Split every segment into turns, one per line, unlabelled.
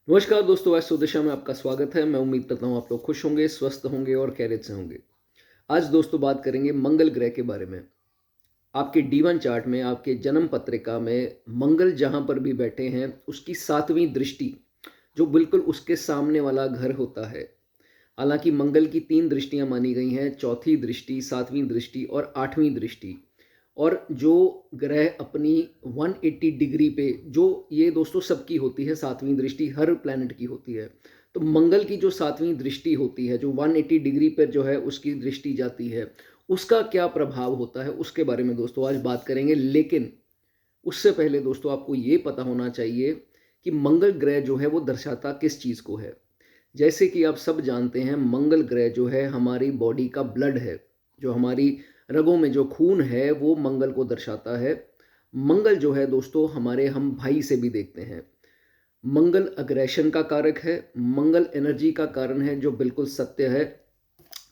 नमस्कार दोस्तों, आज स्वदेशा में आपका स्वागत है। मैं उम्मीद करता हूँ आप लोग खुश होंगे, स्वस्थ होंगे और खैरियत से होंगे। आज दोस्तों बात करेंगे मंगल ग्रह के बारे में। आपके डी1 चार्ट में, आपके जन्म पत्रिका में मंगल जहाँ पर भी बैठे हैं, उसकी 7वीं दृष्टि, जो बिल्कुल उसके सामने वाला घर होता है। हालांकि मंगल की 3 दृष्टियां मानी गई हैं, चौथी दृष्टि, 7वीं दृष्टि और 8वीं दृष्टि। और जो ग्रह अपनी 180 डिग्री पे, जो ये दोस्तों सबकी होती है, 7वीं दृष्टि हर प्लैनेट की होती है। तो मंगल की जो 7वीं दृष्टि होती है, जो 180 डिग्री पर जो है उसकी दृष्टि जाती है, उसका क्या प्रभाव होता है उसके बारे में दोस्तों आज बात करेंगे। लेकिन उससे पहले दोस्तों आपको ये पता होना चाहिए कि मंगल ग्रह जो है वो दर्शाता किस चीज़ को है। जैसे कि आप सब जानते हैं, मंगल ग्रह जो है हमारी बॉडी का ब्लड है। जो हमारी रगों में जो खून है वो मंगल को दर्शाता है। मंगल जो है दोस्तों हमारे हम भाई से भी देखते हैं। मंगल अग्रेशन का कारक है, मंगल एनर्जी का कारण है, जो बिल्कुल सत्य है।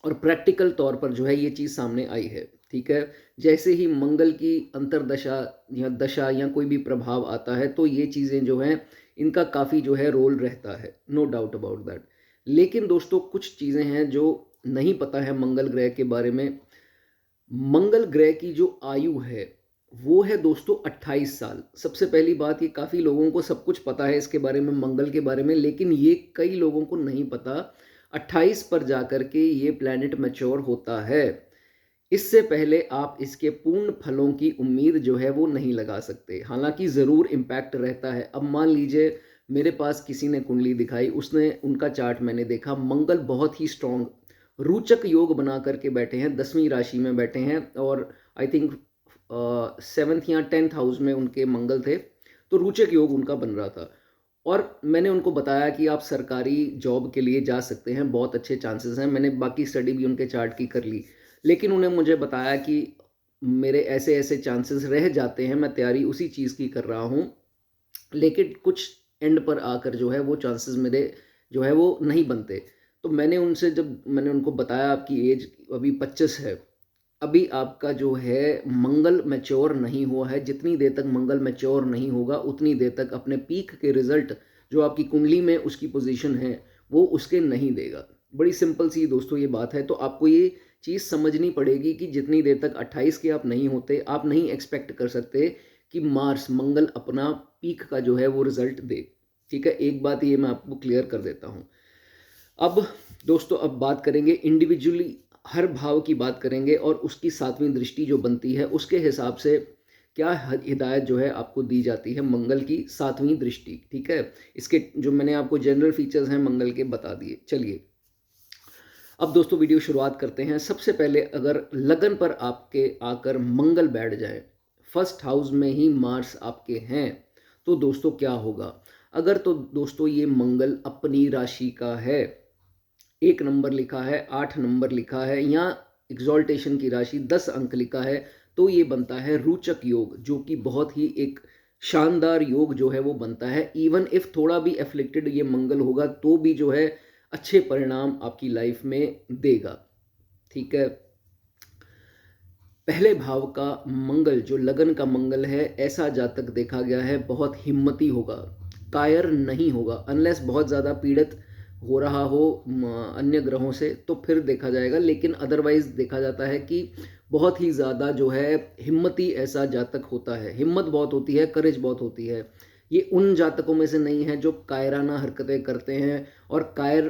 और प्रैक्टिकल तौर पर जो है ये चीज़ सामने आई है। ठीक है, जैसे ही मंगल की अंतरदशा या दशा या कोई भी प्रभाव आता है तो ये चीज़ें जो हैं इनका काफ़ी जो है रोल रहता है, नो डाउट अबाउट दैट। लेकिन दोस्तों कुछ चीज़ें हैं जो नहीं पता है मंगल ग्रह के बारे में। मंगल ग्रह की जो आयु है वो है दोस्तों 28 साल। सबसे पहली बात, ये काफ़ी लोगों को सब कुछ पता है इसके बारे में, मंगल के बारे में, लेकिन ये कई लोगों को नहीं पता 28 पर जाकर के ये प्लैनेट मैच्योर होता है। इससे पहले आप इसके पूर्ण फलों की उम्मीद जो है वो नहीं लगा सकते। हालांकि ज़रूर इम्पैक्ट रहता है। अब मान लीजिए मेरे पास किसी ने कुंडली दिखाई, उसने उनका चार्ट मैंने देखा, मंगल बहुत ही स्ट्रांग रोचक योग बना करके बैठे हैं, 10वीं राशि में बैठे हैं और आई थिंक 7th या 10th हाउस में उनके मंगल थे। तो रोचक योग उनका बन रहा था और मैंने उनको बताया कि आप सरकारी जॉब के लिए जा सकते हैं, बहुत अच्छे चांसेस हैं। मैंने बाकी स्टडी भी उनके चार्ट की कर ली, लेकिन उन्हें मुझे बताया कि मेरे ऐसे ऐसे चांसेस रह जाते हैं, मैं तैयारी उसी चीज़ की कर रहा हूँ, लेकिन कुछ एंड पर आकर जो है वो चांसेस मेरे जो है वो नहीं बनते। तो जब मैंने उनको बताया आपकी एज अभी 25 है, अभी आपका जो है मंगल मैच्योर नहीं हुआ है। जितनी देर तक मंगल मैच्योर नहीं होगा उतनी देर तक अपने पीक के रिजल्ट जो आपकी कुंडली में उसकी पोजीशन है वो उसके नहीं देगा। बड़ी सिंपल सी दोस्तों ये बात है। तो आपको ये चीज़ समझनी पड़ेगी कि जितनी देर तक 28 के आप नहीं होते, आप नहीं एक्सपेक्ट कर सकते कि मार्स मंगल अपना पीक का जो है वो रिजल्ट दे। ठीक है, एक बात ये मैं आपको क्लियर कर देता हूँ। अब दोस्तों अब बात करेंगे इंडिविजुअली, हर भाव की बात करेंगे और उसकी 7वीं दृष्टि जो बनती है उसके हिसाब से क्या हिदायत जो है आपको दी जाती है मंगल की 7वीं दृष्टि। ठीक है, इसके जो मैंने आपको जनरल फीचर्स हैं मंगल के बता दिए। चलिए अब दोस्तों वीडियो शुरुआत करते हैं। सबसे पहले अगर लगन पर आपके आकर मंगल बैठ जाए, फर्स्ट हाउस में ही मार्स आपके हैं, तो दोस्तों क्या होगा। अगर तो दोस्तों ये मंगल अपनी राशि का है, 1 नंबर लिखा है, 8 नंबर लिखा है या एग्जॉल्टेशन की राशि 10 अंक लिखा है, तो ये बनता है रोचक योग, जो कि बहुत ही एक शानदार योग जो है वो बनता है। इवन इफ थोड़ा भी एफ्लिक्टेड ये मंगल होगा तो भी जो है अच्छे परिणाम आपकी लाइफ में देगा। ठीक है, पहले भाव का मंगल जो लगन का मंगल है, ऐसा जातक देखा गया है बहुत हिम्मती होगा, कायर नहीं होगा। अनलेस बहुत ज़्यादा पीड़ित हो रहा हो अन्य ग्रहों से, तो फिर देखा जाएगा, लेकिन अदरवाइज देखा जाता है कि बहुत ही ज़्यादा जो है हिम्मती ऐसा जातक होता है। हिम्मत बहुत होती है, करेज बहुत होती है। ये उन जातकों में से नहीं है जो कायराना हरकतें करते हैं और कायर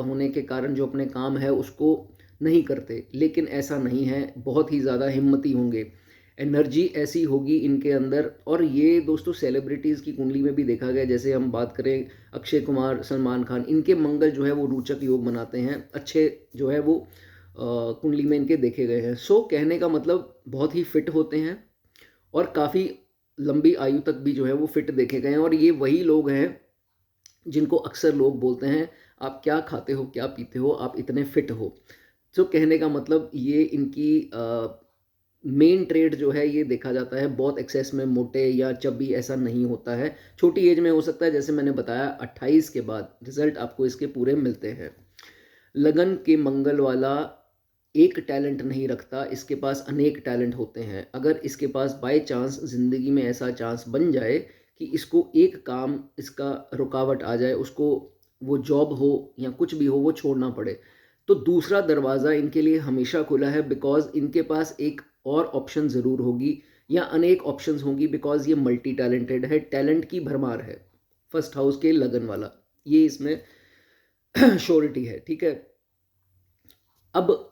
होने के कारण जो अपने काम है उसको नहीं करते, लेकिन ऐसा नहीं है, बहुत ही ज़्यादा हिम्मती होंगे। एनर्जी ऐसी होगी इनके अंदर। और ये दोस्तों सेलिब्रिटीज़ की कुंडली में भी देखा गया। जैसे हम बात करें अक्षय कुमार, सलमान खान, इनके मंगल जो है वो रोचक योग बनाते हैं, अच्छे जो है वो कुंडली में इनके देखे गए हैं। सो कहने का मतलब बहुत ही फिट होते हैं और काफ़ी लंबी आयु तक भी जो है वो फिट देखे गए हैं। और ये वही लोग हैं जिनको अक्सर लोग बोलते हैं आप क्या खाते हो, क्या पीते हो, आप इतने फिट हो। तो कहने का मतलब ये इनकी मेन ट्रेड जो है ये देखा जाता है, बहुत एक्सेस में मोटे या चब्बी ऐसा नहीं होता है। छोटी एज में हो सकता है, जैसे मैंने बताया 28 के बाद रिजल्ट आपको इसके पूरे मिलते हैं। लगन के मंगल वाला एक टैलेंट नहीं रखता, इसके पास अनेक टैलेंट होते हैं। अगर इसके पास बाय चांस ज़िंदगी में ऐसा चांस बन जाए कि इसको एक काम इसका रुकावट आ जाए, उसको वो जॉब हो या कुछ भी हो वो छोड़ना पड़े, तो दूसरा दरवाज़ा इनके लिए हमेशा खुला है, बिकॉज़ इनके पास एक और ऑप्शन ज़रूर होगी या अनेक ऑप्शंस होंगी, बिकॉज़ ये मल्टी टैलेंटेड है, टैलेंट की भरमार है। फर्स्ट हाउस के लगन वाला, ये इसमें श्योरिटी है, ठीक है। अब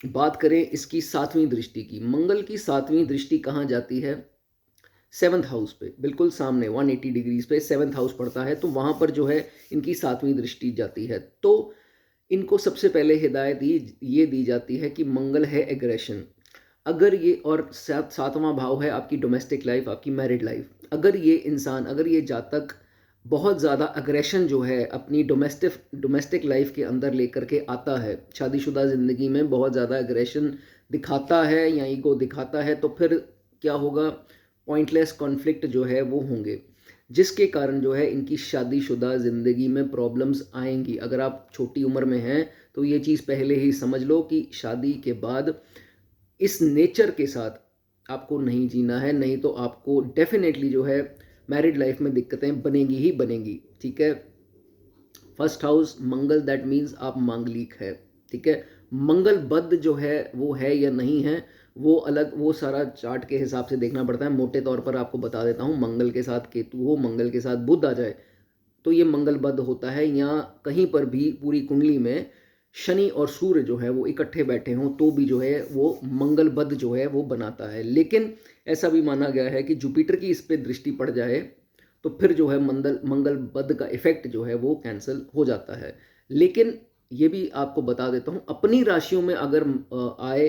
बात करें इसकी सातवीं दृष्टि की। मंगल की सातवीं दृष्टि कहाँ जाती है? सेवन्थ हाउस पे, बिल्कुल सामने 180 डिग्रीज पे सेवन्थ हाउस पड़ता है, तो वहाँ पर जो है इनकी सातवीं दृष्टि जाती है। तो इनको सबसे पहले हिदायत ये दी जाती है कि मंगल है एग्रेशन। अगर ये, और सातवां भाव है आपकी डोमेस्टिक लाइफ, आपकी मैरिड लाइफ, अगर ये इंसान, अगर ये जातक बहुत ज़्यादा अग्रेशन जो है अपनी डोमेस्टिक लाइफ के अंदर लेकर के आता है, शादीशुदा ज़िंदगी में बहुत ज़्यादा अग्रेशन दिखाता है या ईगो दिखाता है, तो फिर क्या होगा? पॉइंटलेस कॉन्फ्लिक्ट जो है वो होंगे, जिसके कारण जो है इनकी शादीशुदा ज़िंदगी में प्रॉब्लम्स आएंगी। अगर आप छोटी उम्र में हैं तो ये चीज़ पहले ही समझ लो कि शादी के बाद इस नेचर के साथ आपको नहीं जीना है, नहीं तो आपको डेफिनेटली जो है मैरिड लाइफ में दिक्कतें बनेंगी ही बनेंगी, ठीक है। First house Mangal, that means आप मांगलिक है, ठीक है। मंगल बद्ध जो है वो है या नहीं है, वो अलग, वो सारा चार्ट के हिसाब से देखना पड़ता है। मोटे तौर पर आपको बता देता हूँ, मंगल के साथ केतु हो, मंगल के साथ बुध आ जाए तो ये मंगल बद्ध होता है, या कहीं पर भी पूरी कुंडली में शनि और सूर्य जो है वो इकट्ठे बैठे हों तो भी जो है वो मंगल बद्ध जो है वो बनाता है। लेकिन ऐसा भी माना गया है कि जुपिटर की इस पे दृष्टि पड़ जाए तो फिर जो है मंगल बद्ध का इफेक्ट जो है वो कैंसिल हो जाता है। लेकिन ये भी आपको बता देता हूँ, अपनी राशियों में अगर आए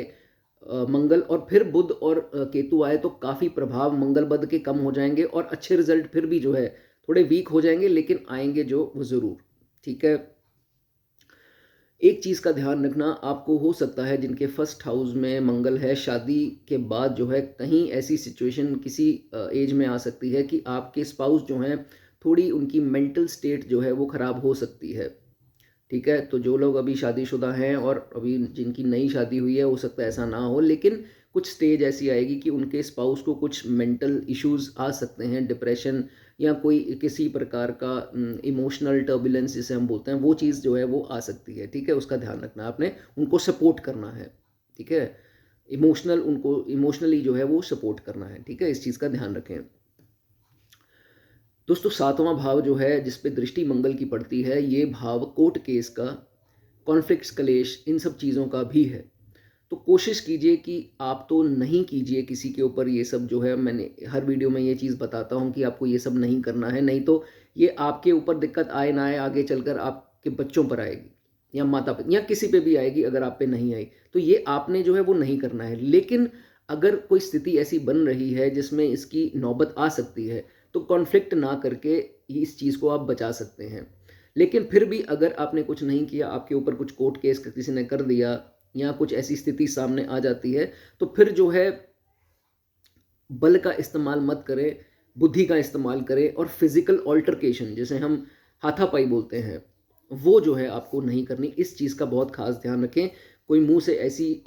मंगल और फिर बुध और केतु आए तो काफ़ी प्रभाव मंगल बद्ध के कम हो जाएंगे और अच्छे रिजल्ट फिर भी जो है थोड़े वीक हो जाएंगे, लेकिन आएंगे जो वो ज़रूर, ठीक है। एक चीज़ का ध्यान रखना, आपको हो सकता है जिनके फर्स्ट हाउस में मंगल है, शादी के बाद जो है कहीं ऐसी सिचुएशन किसी एज में आ सकती है कि आपके स्पाउस जो हैं थोड़ी उनकी मेंटल स्टेट जो है वो ख़राब हो सकती है, ठीक है। तो जो लोग अभी शादीशुदा हैं और अभी जिनकी नई शादी हुई है, हो सकता है ऐसा ना हो, लेकिन कुछ स्टेज ऐसी आएगी कि उनके स्पाउस को कुछ मेंटल इश्यूज आ सकते हैं, डिप्रेशन या कोई किसी प्रकार का इमोशनल टर्बुलेंस जिसे हम बोलते हैं, वो चीज़ जो है वो आ सकती है, ठीक है। उसका ध्यान रखना, आपने उनको सपोर्ट करना है, ठीक है। उनको इमोशनली जो है वो सपोर्ट करना है, ठीक है। इस चीज़ का ध्यान रखें दोस्तों। सातवां भाव जो है जिस पे दृष्टि मंगल की पड़ती है, ये भाव कोर्ट केस का, कॉन्फ्लिक्ट्स, कलेश, इन सब चीज़ों का भी है। तो कोशिश कीजिए कि आप तो नहीं कीजिए किसी के ऊपर ये सब जो है, मैंने हर वीडियो में ये चीज़ बताता हूँ कि आपको ये सब नहीं करना है, नहीं तो ये आपके ऊपर दिक्कत आए ना आए, आगे चलकर आपके बच्चों पर आएगी या माता पिता या किसी पे भी आएगी। अगर आप पे नहीं आई तो ये आपने जो है वो नहीं करना है। लेकिन अगर कोई स्थिति ऐसी बन रही है जिसमें इसकी नौबत आ सकती है, तो कॉन्फ्लिक्ट ना करके इस चीज़ को आप बचा सकते हैं। लेकिन फिर भी अगर आपने कुछ नहीं किया, आपके ऊपर कुछ कोर्ट केस किसी ने कर दिया या कुछ ऐसी स्थिति सामने आ जाती है, तो फिर जो है बल का इस्तेमाल मत करें, बुद्धि का इस्तेमाल करें, और फिजिकल ऑल्टरकेशन जिसे हम हाथापाई बोलते हैं, वो जो है आपको नहीं करनी। इस चीज़ का बहुत खास ध्यान रखें। कोई मुंह से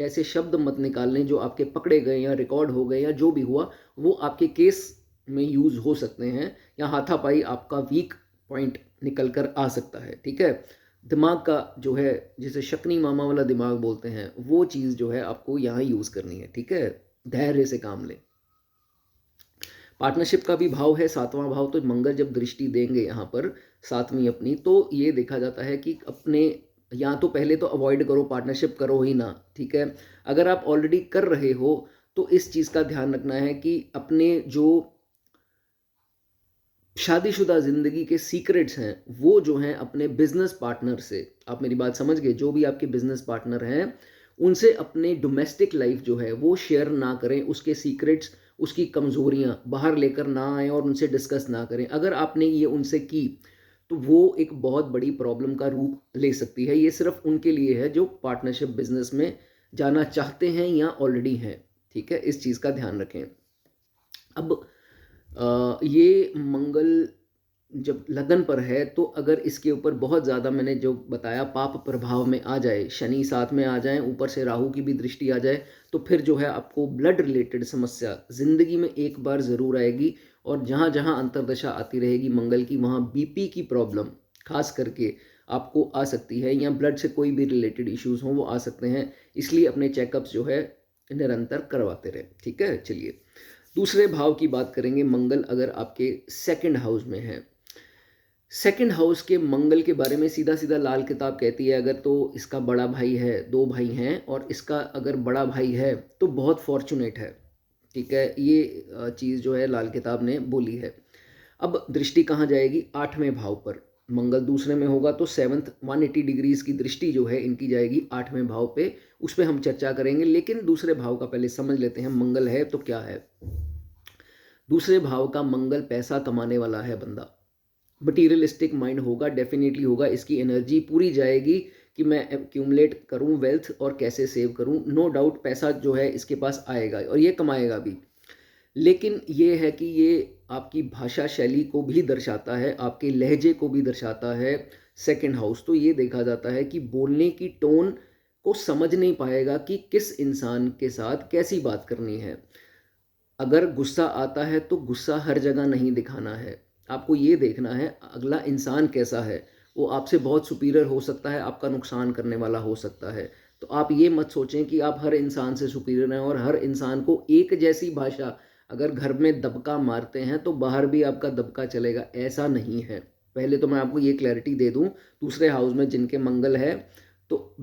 ऐसे शब्द मत निकालने जो आपके पकड़े गए या रिकॉर्ड हो गए या जो भी हुआ वो आपके केस में यूज हो सकते हैं, या हाथापाई आपका वीक पॉइंट निकल कर आ सकता है, ठीक है। दिमाग का जो है, जिसे शकुनी मामा वाला दिमाग बोलते हैं, वो चीज़ जो है आपको यहाँ यूज़ करनी है, ठीक है। धैर्य से काम लें। पार्टनरशिप का भी भाव है सातवां भाव, तो मंगल जब दृष्टि देंगे यहाँ पर सातवीं अपनी, तो ये देखा जाता है कि अपने, या तो पहले तो अवॉइड करो, पार्टनरशिप करो ही ना, ठीक है। अगर आप ऑलरेडी कर रहे हो तो इस चीज़ का ध्यान रखना है कि अपने जो शादीशुदा ज़िंदगी के सीक्रेट्स हैं वो जो हैं अपने बिजनेस पार्टनर से, आप मेरी बात समझ गए, जो भी आपके बिजनेस पार्टनर हैं उनसे अपने डोमेस्टिक लाइफ जो है वो शेयर ना करें। उसके सीक्रेट्स, उसकी कमज़ोरियां बाहर लेकर ना आएँ और उनसे डिस्कस ना करें। अगर आपने ये उनसे की तो वो एक बहुत बड़ी प्रॉब्लम का रूप ले सकती है। ये सिर्फ उनके लिए है जो पार्टनरशिप बिजनेस में जाना चाहते हैं या ऑलरेडी हैं, ठीक है। इस चीज़ का ध्यान रखें। अब ये मंगल जब लगन पर है तो अगर इसके ऊपर बहुत ज़्यादा, मैंने जो बताया, पाप प्रभाव में आ जाए, शनि साथ में आ जाए, ऊपर से राहु की भी दृष्टि आ जाए, तो फिर जो है आपको ब्लड रिलेटेड समस्या ज़िंदगी में एक बार ज़रूर आएगी। और जहाँ जहाँ अंतर्दशा आती रहेगी मंगल की, वहाँ बीपी की प्रॉब्लम खास करके आपको आ सकती है, या ब्लड से कोई भी रिलेटेड इश्यूज हों वो आ सकते हैं। इसलिए अपने चेकअप्स जो है निरंतर करवाते रहे। ठीक है, चलिए दूसरे भाव की बात करेंगे। मंगल अगर आपके सेकंड हाउस में है, सेकंड हाउस के मंगल के बारे में सीधा सीधा लाल किताब कहती है, अगर तो इसका बड़ा भाई है, दो भाई हैं और इसका अगर बड़ा भाई है तो बहुत फॉर्चुनेट है। ठीक है, ये चीज़ जो है लाल किताब ने बोली है। अब दृष्टि कहाँ जाएगी? आठवें भाव पर। मंगल दूसरे में होगा तो सेवंथ 180 डिग्रीज की दृष्टि जो है इनकी जाएगी आठवें भाव पे। उस पर हम चर्चा करेंगे, लेकिन दूसरे भाव का पहले समझ लेते हैं मंगल है तो क्या है। दूसरे भाव का मंगल पैसा कमाने वाला है बंदा, मटीरियलिस्टिक माइंड होगा, डेफिनेटली होगा। इसकी एनर्जी पूरी जाएगी कि मैं एक्यूमुलेट करूं वेल्थ और कैसे सेव करूं। नो डाउट पैसा जो है इसके पास आएगा और ये कमाएगा भी, लेकिन ये है कि ये आपकी भाषा शैली को भी दर्शाता है, आपके लहजे को भी दर्शाता है। सेकंड हाउस तो ये देखा जाता है कि बोलने की टोन को समझ नहीं पाएगा कि किस इंसान के साथ कैसी बात करनी है। अगर गुस्सा आता है तो गुस्सा हर जगह नहीं दिखाना है, आपको ये देखना है अगला इंसान कैसा है। वो आपसे बहुत सुपीरियर हो सकता है, आपका नुकसान करने वाला हो सकता है। तो आप ये मत सोचें कि आप हर इंसान से सुपीरियर हैं और हर इंसान को एक जैसी भाषा, अगर घर में दबका मारते हैं तो बाहर भी आपका दबका चलेगा, ऐसा नहीं है। पहले तो मैं आपको ये क्लैरिटी दे दूं, दूसरे हाउस में जिनके मंगल है तो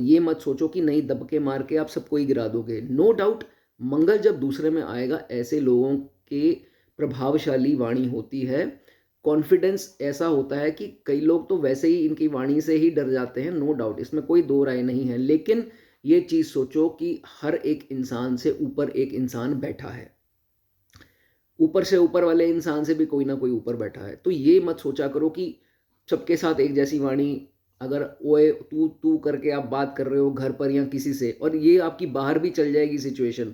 ये मत सोचो कि नहीं दबके मार के आप सबको ही गिरा दोगे। नो डाउट मंगल जब दूसरे में आएगा ऐसे लोगों के प्रभावशाली वाणी होती है, कॉन्फिडेंस ऐसा होता है कि कई लोग तो वैसे ही इनकी वाणी से ही डर जाते हैं। नो डाउट, इसमें कोई दो राय नहीं है। लेकिन ये चीज़ सोचो कि हर एक इंसान से ऊपर एक इंसान बैठा है, ऊपर से ऊपर वाले इंसान से भी कोई ना कोई ऊपर बैठा है। तो ये मत सोचा करो कि सबके साथ एक जैसी वाणी, अगर ओए तू तू करके आप बात कर रहे हो घर पर या किसी से, और ये आपकी बाहर भी चल जाएगी सिचुएशन,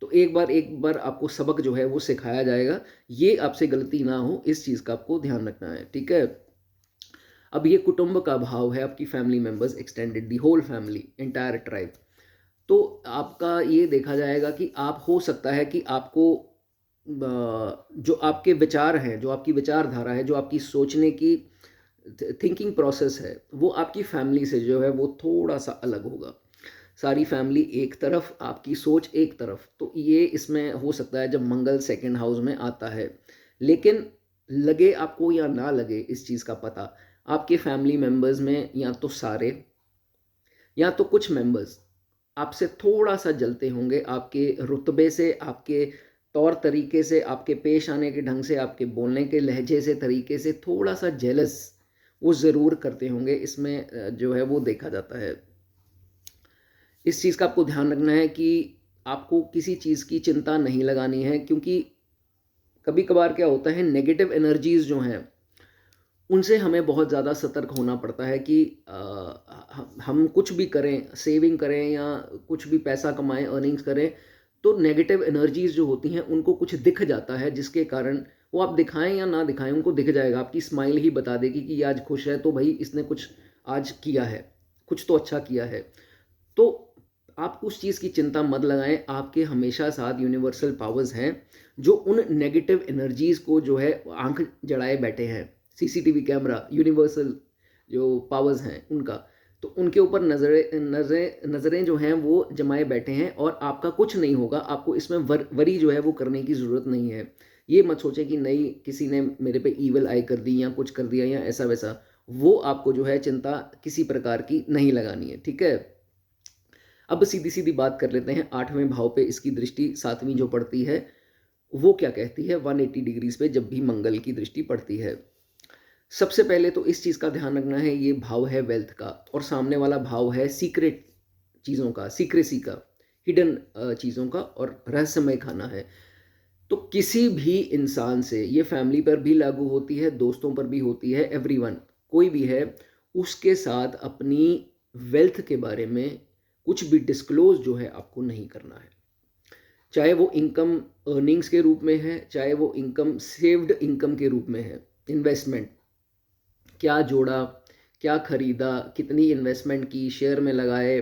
तो एक बार आपको सबक जो है वो सिखाया जाएगा। ये आपसे गलती ना हो, इस चीज़ का आपको ध्यान रखना है। ठीक है, अब ये कुटुंब का भाव है, आपकी family members, extended, the whole family, entire tribe. तो आपका ये देखा जाएगा कि आप, हो सकता है कि आपको जो आपके विचार हैं, जो आपकी विचारधारा है, जो आपकी सोचने की थिंकिंग प्रोसेस है, वो आपकी फैमिली से जो है वो थोड़ा सा अलग होगा। सारी फैमिली एक तरफ, आपकी सोच एक तरफ। तो ये इसमें हो सकता है जब मंगल सेकंड हाउस में आता है। लेकिन लगे आपको या ना लगे इस चीज़ का पता, आपके फैमिली मेंबर्स में या तो सारे या तो कुछ मेंबर्स आपसे थोड़ा सा जलते होंगे, आपके रुतबे से, आपके तौर तरीके से, आपके पेश आने के ढंग से, आपके बोलने के लहजे से, तरीके से थोड़ा सा जेलस वो ज़रूर करते होंगे। इसमें जो है वो देखा जाता है। इस चीज़ का आपको ध्यान रखना है कि आपको किसी चीज़ की चिंता नहीं लगानी है, क्योंकि कभी कभार क्या होता है, नेगेटिव एनर्जीज जो हैं उनसे हमें बहुत ज़्यादा सतर्क होना पड़ता है कि हम कुछ भी करें, सेविंग करें या कुछ भी पैसा कमाएं, अर्निंग्स करें, तो नेगेटिव एनर्जीज जो होती हैं उनको कुछ दिख जाता है, जिसके कारण वो आप दिखाएं या ना दिखाएं उनको दिख जाएगा। आपकी स्माइल ही बता देगी कि ये आज खुश है, तो भाई इसने कुछ आज किया है, कुछ तो अच्छा किया है। तो आप उस चीज़ की चिंता मत लगाएं, आपके हमेशा साथ यूनिवर्सल पावर्स हैं जो उन नेगेटिव एनर्जीज को जो है आंख जड़ाए बैठे हैं। सीसीटीवी कैमरा, यूनिवर्सल जो पावर्स हैं उनका, तो उनके ऊपर नज़रें नज़रें नज़रें जो हैं वो जमाए बैठे हैं और आपका कुछ नहीं होगा। आपको इसमें वरी जो है वो करने की ज़रूरत नहीं है। ये मत सोचें कि नहीं किसी ने मेरे पे ईवल आई कर दी या कुछ कर दिया या ऐसा वैसा, वो आपको जो है चिंता किसी प्रकार की नहीं लगानी है। ठीक है, अब सीधी सीधी बात कर लेते हैं। आठवें भाव पे इसकी दृष्टि सातवीं जो पड़ती है वो क्या कहती है, 180 डिग्रीज पे जब भी मंगल की दृष्टि पड़ती है। सबसे पहले तो इस चीज़ का ध्यान रखना है, ये भाव है वेल्थ का और सामने वाला भाव है सीक्रेट चीज़ों का, सीक्रेसी का, हिडन चीज़ों का और रहस्यमय खाना है। तो किसी भी इंसान से, ये फैमिली पर भी लागू होती है, दोस्तों पर भी होती है, एवरीवन, कोई भी है, उसके साथ अपनी वेल्थ के बारे में कुछ भी डिस्क्लोज जो है आपको नहीं करना है। चाहे वो इनकम अर्निंग्स के रूप में है, चाहे वो इनकम सेव्ड इनकम के रूप में है, इन्वेस्टमेंट क्या जोड़ा, क्या खरीदा, कितनी इन्वेस्टमेंट की, शेयर में लगाए,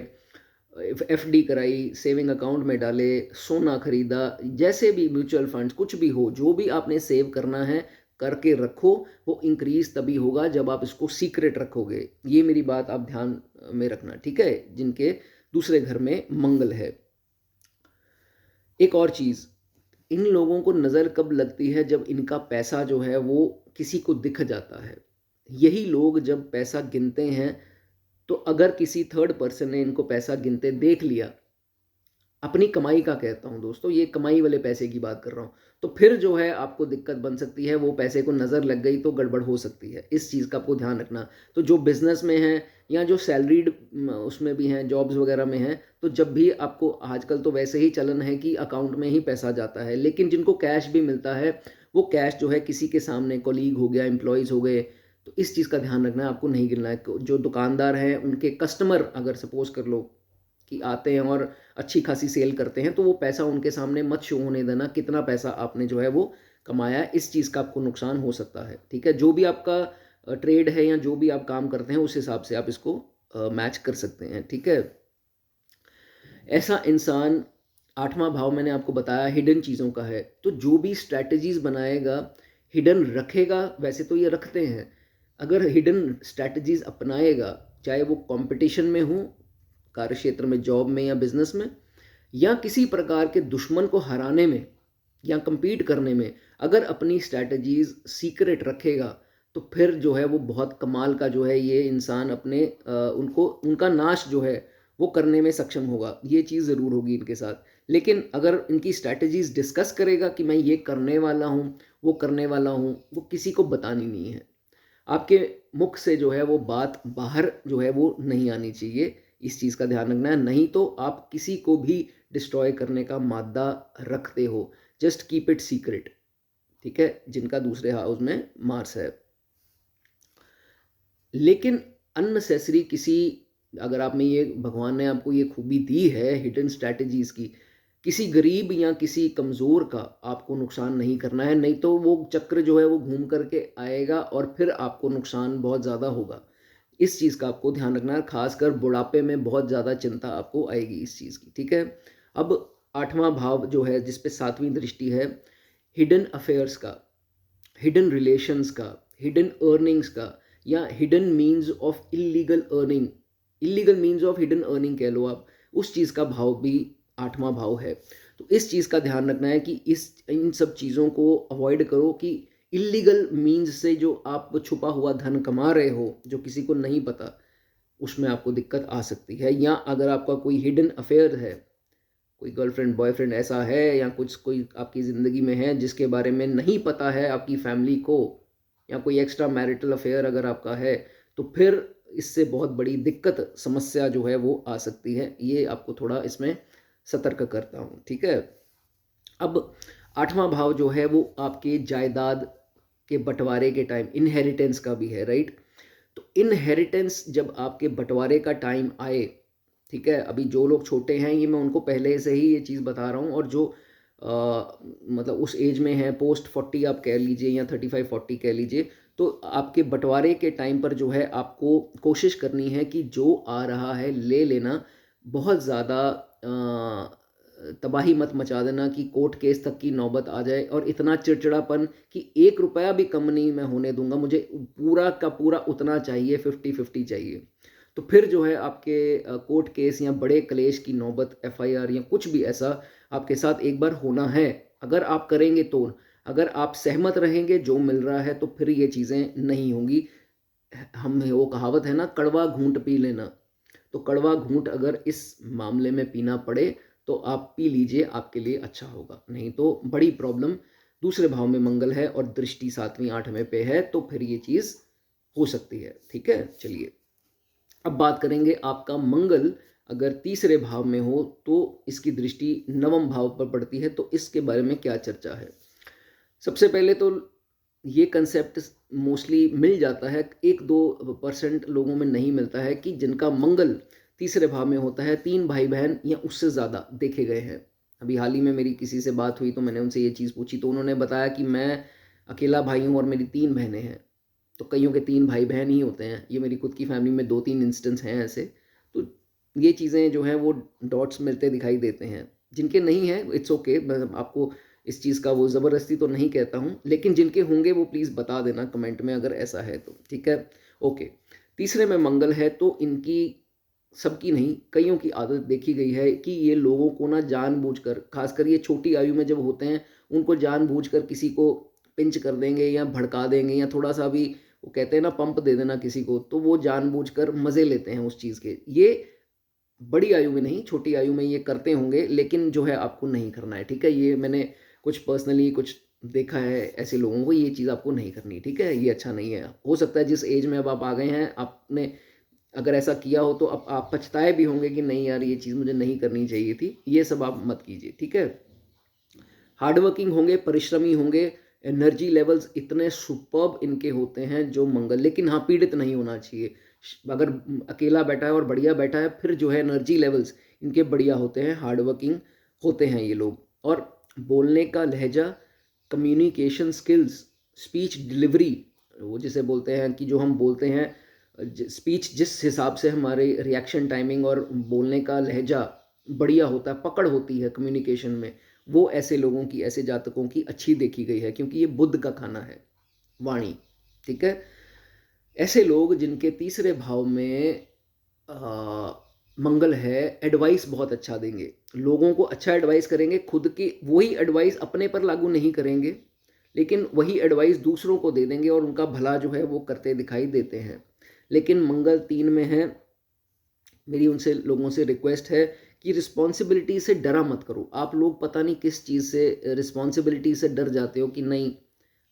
एफडी कराई, सेविंग अकाउंट में डाले, सोना खरीदा, जैसे भी म्यूचुअल फंड्स कुछ भी हो, जो भी आपने सेव करना है करके रखो। वो इंक्रीज तभी होगा जब आप इसको सीक्रेट रखोगे। ये मेरी बात आप ध्यान में रखना, ठीक है, जिनके दूसरे घर में मंगल है। एक और चीज़, इन लोगों को नज़र कब लगती है? जब इनका पैसा जो है वो किसी को दिख जाता है। यही लोग जब पैसा गिनते हैं, तो अगर किसी थर्ड पर्सन ने इनको पैसा गिनते देख लिया, अपनी कमाई का कहता हूँ दोस्तों, ये कमाई वाले पैसे की बात कर रहा हूँ, तो फिर जो है आपको दिक्कत बन सकती है। वो पैसे को नज़र लग गई तो गड़बड़ हो सकती है। इस चीज़ का आपको ध्यान रखना। तो जो बिजनेस में हैं या जो सैलरीड उसमें भी हैं, जॉब्स वगैरह में हैं, तो जब भी आपको, आजकल तो वैसे ही चलन है कि अकाउंट में ही पैसा जाता है, लेकिन जिनको कैश भी मिलता है, वो कैश जो है किसी के सामने, कोलीग हो गया, एम्प्लॉयज़ हो गए, तो इस चीज़ का ध्यान रखना है, आपको नहीं गिनना है। जो दुकानदार हैं, उनके कस्टमर अगर सपोज कर लो कि आते हैं और अच्छी खासी सेल करते हैं, तो वो पैसा उनके सामने मत शो होने देना, कितना पैसा आपने जो है वो कमाया है। इस चीज़ का आपको नुकसान हो सकता है, ठीक है। जो भी आपका ट्रेड है या जो भी आप काम करते हैं, उस हिसाब से आप इसको मैच कर सकते हैं, ठीक है। ऐसा इंसान, आठवां भाव मैंने आपको बताया हिडन चीज़ों का है, तो जो भी स्ट्रैटेजीज बनाएगा, हिडन रखेगा। वैसे तो ये रखते हैं, अगर हिडन स्ट्रैटेजीज अपनाएगा, चाहे वो कंपटीशन में हो, कार्य क्षेत्र में, जॉब में या बिजनेस में, या किसी प्रकार के दुश्मन को हराने में या compete करने में, अगर अपनी स्ट्रैटेजीज सीक्रेट रखेगा, तो फिर जो है वो बहुत कमाल का जो है ये इंसान अपने उनको, उनका नाश जो है वो करने में सक्षम होगा। ये चीज़ ज़रूर होगी इनके साथ। लेकिन अगर इनकी स्ट्रैटेजीज डिस्कस करेगा कि मैं ये करने वाला हूँ, वो करने वाला हूँ, वो किसी को बतानी नहीं है। आपके मुख से जो है वो बात बाहर जो है वो नहीं आनी चाहिए। इस चीज़ का ध्यान रखना है, नहीं तो आप किसी को भी डिस्ट्रॉय करने का मादा रखते हो। जस्ट कीप इट सीक्रेट, ठीक है, जिनका दूसरे हाउस में मार्स है। लेकिन अननेसेसरी किसी, अगर आप में ये, भगवान ने आपको ये खूबी दी है हिडन स्ट्रैटेजीज की, किसी गरीब या किसी कमज़ोर का आपको नुकसान नहीं करना है, नहीं तो वो चक्र जो है वो घूम करके आएगा और फिर आपको नुकसान बहुत ज़्यादा होगा। इस चीज़ का आपको ध्यान रखना है, खासकर बुढ़ापे में बहुत ज़्यादा चिंता आपको आएगी इस चीज़ की, ठीक है। अब आठवां भाव जो है, जिस पे सातवीं दृष्टि है, हिडन अफेयर्स का, हिडन रिलेशंस का, हिडन अर्निंग्स का, या hidden means of illegal earning, illegal means of hidden earning कह लो आप, उस चीज़ का भाव भी आठवां भाव है। तो इस चीज़ का ध्यान रखना है कि इन सब चीज़ों को अवॉइड करो कि इलीगल मीन्स से जो आप छुपा हुआ धन कमा रहे हो, जो किसी को नहीं पता, उसमें आपको दिक्कत आ सकती है। या अगर आपका कोई हिडन अफेयर है, कोई गर्लफ्रेंड बॉयफ्रेंड ऐसा है, या कुछ कोई आपकी ज़िंदगी में है जिसके बारे में नहीं पता है आपकी फैमिली को, या कोई एक्स्ट्रा मैरिटल अफेयर अगर आपका है, तो फिर इससे बहुत बड़ी दिक्कत, समस्या जो है वो आ सकती है। ये आपको थोड़ा इसमें सतर्क करता हूँ, ठीक है। अब आठवां भाव जो है वो आपके जायदाद के बंटवारे के टाइम, इनहेरिटेंस का भी है, राइट। तो इनहेरिटेंस जब आपके बंटवारे का टाइम आए, ठीक है, अभी जो लोग छोटे हैं, ये मैं उनको पहले से ही ये चीज़ बता रहा हूँ, और जो मतलब उस एज में है, पोस्ट 40 आप कह लीजिए या 35-40 कह लीजिए, तो आपके बंटवारे के टाइम पर जो है आपको कोशिश करनी है कि जो आ रहा है ले लेना। बहुत ज़्यादा तबाही मत मचा देना कि कोर्ट केस तक की नौबत आ जाए, और इतना चिड़चिड़ापन कि 1 रुपया भी कम नहीं मैं होने दूंगा, मुझे पूरा का पूरा उतना चाहिए, 50-50 चाहिए। तो फिर जो है आपके कोर्ट केस या बड़े कलेश की नौबत, एफआईआर या कुछ भी ऐसा आपके साथ एक बार होना है। अगर आप करेंगे तो, अगर आप सहमत रहेंगे जो मिल रहा है, तो फिर ये चीज़ें नहीं होंगी। हम, वो कहावत है ना, कड़वा घूंट पी लेना, तो कड़वा घूंट अगर इस मामले में पीना पड़े तो आप पी लीजिए, आपके लिए अच्छा होगा, नहीं तो बड़ी प्रॉब्लम। दूसरे भाव में मंगल है और दृष्टि सातवीं आठवें पे है, तो फिर ये चीज़ हो सकती है, ठीक है। चलिए अब बात करेंगे, आपका मंगल अगर तीसरे भाव में हो तो इसकी दृष्टि नवम भाव पर पड़ती है, तो इसके बारे में क्या चर्चा है। सबसे पहले तो ये कंसेप्ट मोस्टली मिल जाता है, 1-2% लोगों में नहीं मिलता है, कि जिनका मंगल तीसरे भाव में होता है, 3 भाई बहन या उससे ज़्यादा देखे गए हैं। अभी हाल ही में मेरी किसी से बात हुई तो मैंने उनसे ये चीज़ पूछी, तो उन्होंने बताया कि मैं अकेला भाई हूँ और मेरी 3 बहनें हैं। तो कईयों के 3 भाई बहन ही होते हैं, ये मेरी खुद की फैमिली में 2-3 इंस्टेंस हैं ऐसे। तो ये चीज़ें जो हैं वो डॉट्स मिलते दिखाई देते हैं। जिनके नहीं हैं इट्स ओके, मैं आपको इस चीज़ का वो ज़बरदस्ती तो नहीं कहता हूँ, लेकिन जिनके होंगे वो प्लीज़ बता देना कमेंट में अगर ऐसा है तो, ठीक है? ओके। तीसरे में मंगल है तो इनकी, सबकी नहीं, कइयों की आदत देखी गई है कि ये लोगों को ना जानबूझकर, ख़ासकर ये छोटी आयु में जब होते हैं, उनको जानबूझकर किसी को पिंच कर देंगे या भड़का देंगे या थोड़ा-सा भी वो कहते हैं ना पंप दे देना किसी को, तो वो जानबूझकर मज़े लेते हैं उस चीज़ के। ये बड़ी आयु में नहीं, छोटी आयु में ये करते होंगे, लेकिन जो है आपको नहीं करना है, ठीक है? ये मैंने कुछ पर्सनली कुछ देखा है ऐसे लोगों को, ये चीज़ आपको नहीं करनी, ठीक है? ये अच्छा नहीं है। हो सकता है जिस एज में अब आप आ गए हैं, आपने अगर ऐसा किया हो तो अब आप पछताए भी होंगे कि नहीं यार ये चीज़ मुझे नहीं करनी चाहिए थी। ये सब आप मत कीजिए, ठीक है? हार्ड वर्किंग होंगे, परिश्रमी होंगे, एनर्जी लेवल्स इतने सुपर्ब इनके होते हैं जो मंगल, लेकिन हाँ, पीड़ित नहीं होना चाहिए। अगर अकेला बैठा है और बढ़िया बैठा है, फिर जो है एनर्जी लेवल्स इनके बढ़िया होते हैं, हार्ड वर्किंग होते हैं ये लोग। और बोलने का लहजा, कम्युनिकेशन स्किल्स, स्पीच डिलीवरी, वो जिसे बोलते हैं कि जो हम बोलते हैं, स्पीच जिस हिसाब से हमारे रिएक्शन टाइमिंग और बोलने का लहजा बढ़िया होता है, पकड़ होती है कम्युनिकेशन में, वो ऐसे लोगों की, ऐसे जातकों की अच्छी देखी गई है, क्योंकि ये बुध का खाना है, वाणी, ठीक है? ऐसे लोग जिनके तीसरे भाव में आ, मंगल है, एडवाइस बहुत अच्छा देंगे, लोगों को अच्छा एडवाइस करेंगे, खुद की वही एडवाइस अपने पर लागू नहीं करेंगे, लेकिन वही एडवाइस दूसरों को दे देंगे और उनका भला जो है वो करते दिखाई देते हैं। लेकिन मंगल 3 में है, मेरी उनसे लोगों से रिक्वेस्ट है कि रिस्पॉन्सिबिलिटी से डरा मत करो। आप लोग पता नहीं किस चीज़ से, रिस्पॉन्सिबिलिटी से डर जाते हो कि नहीं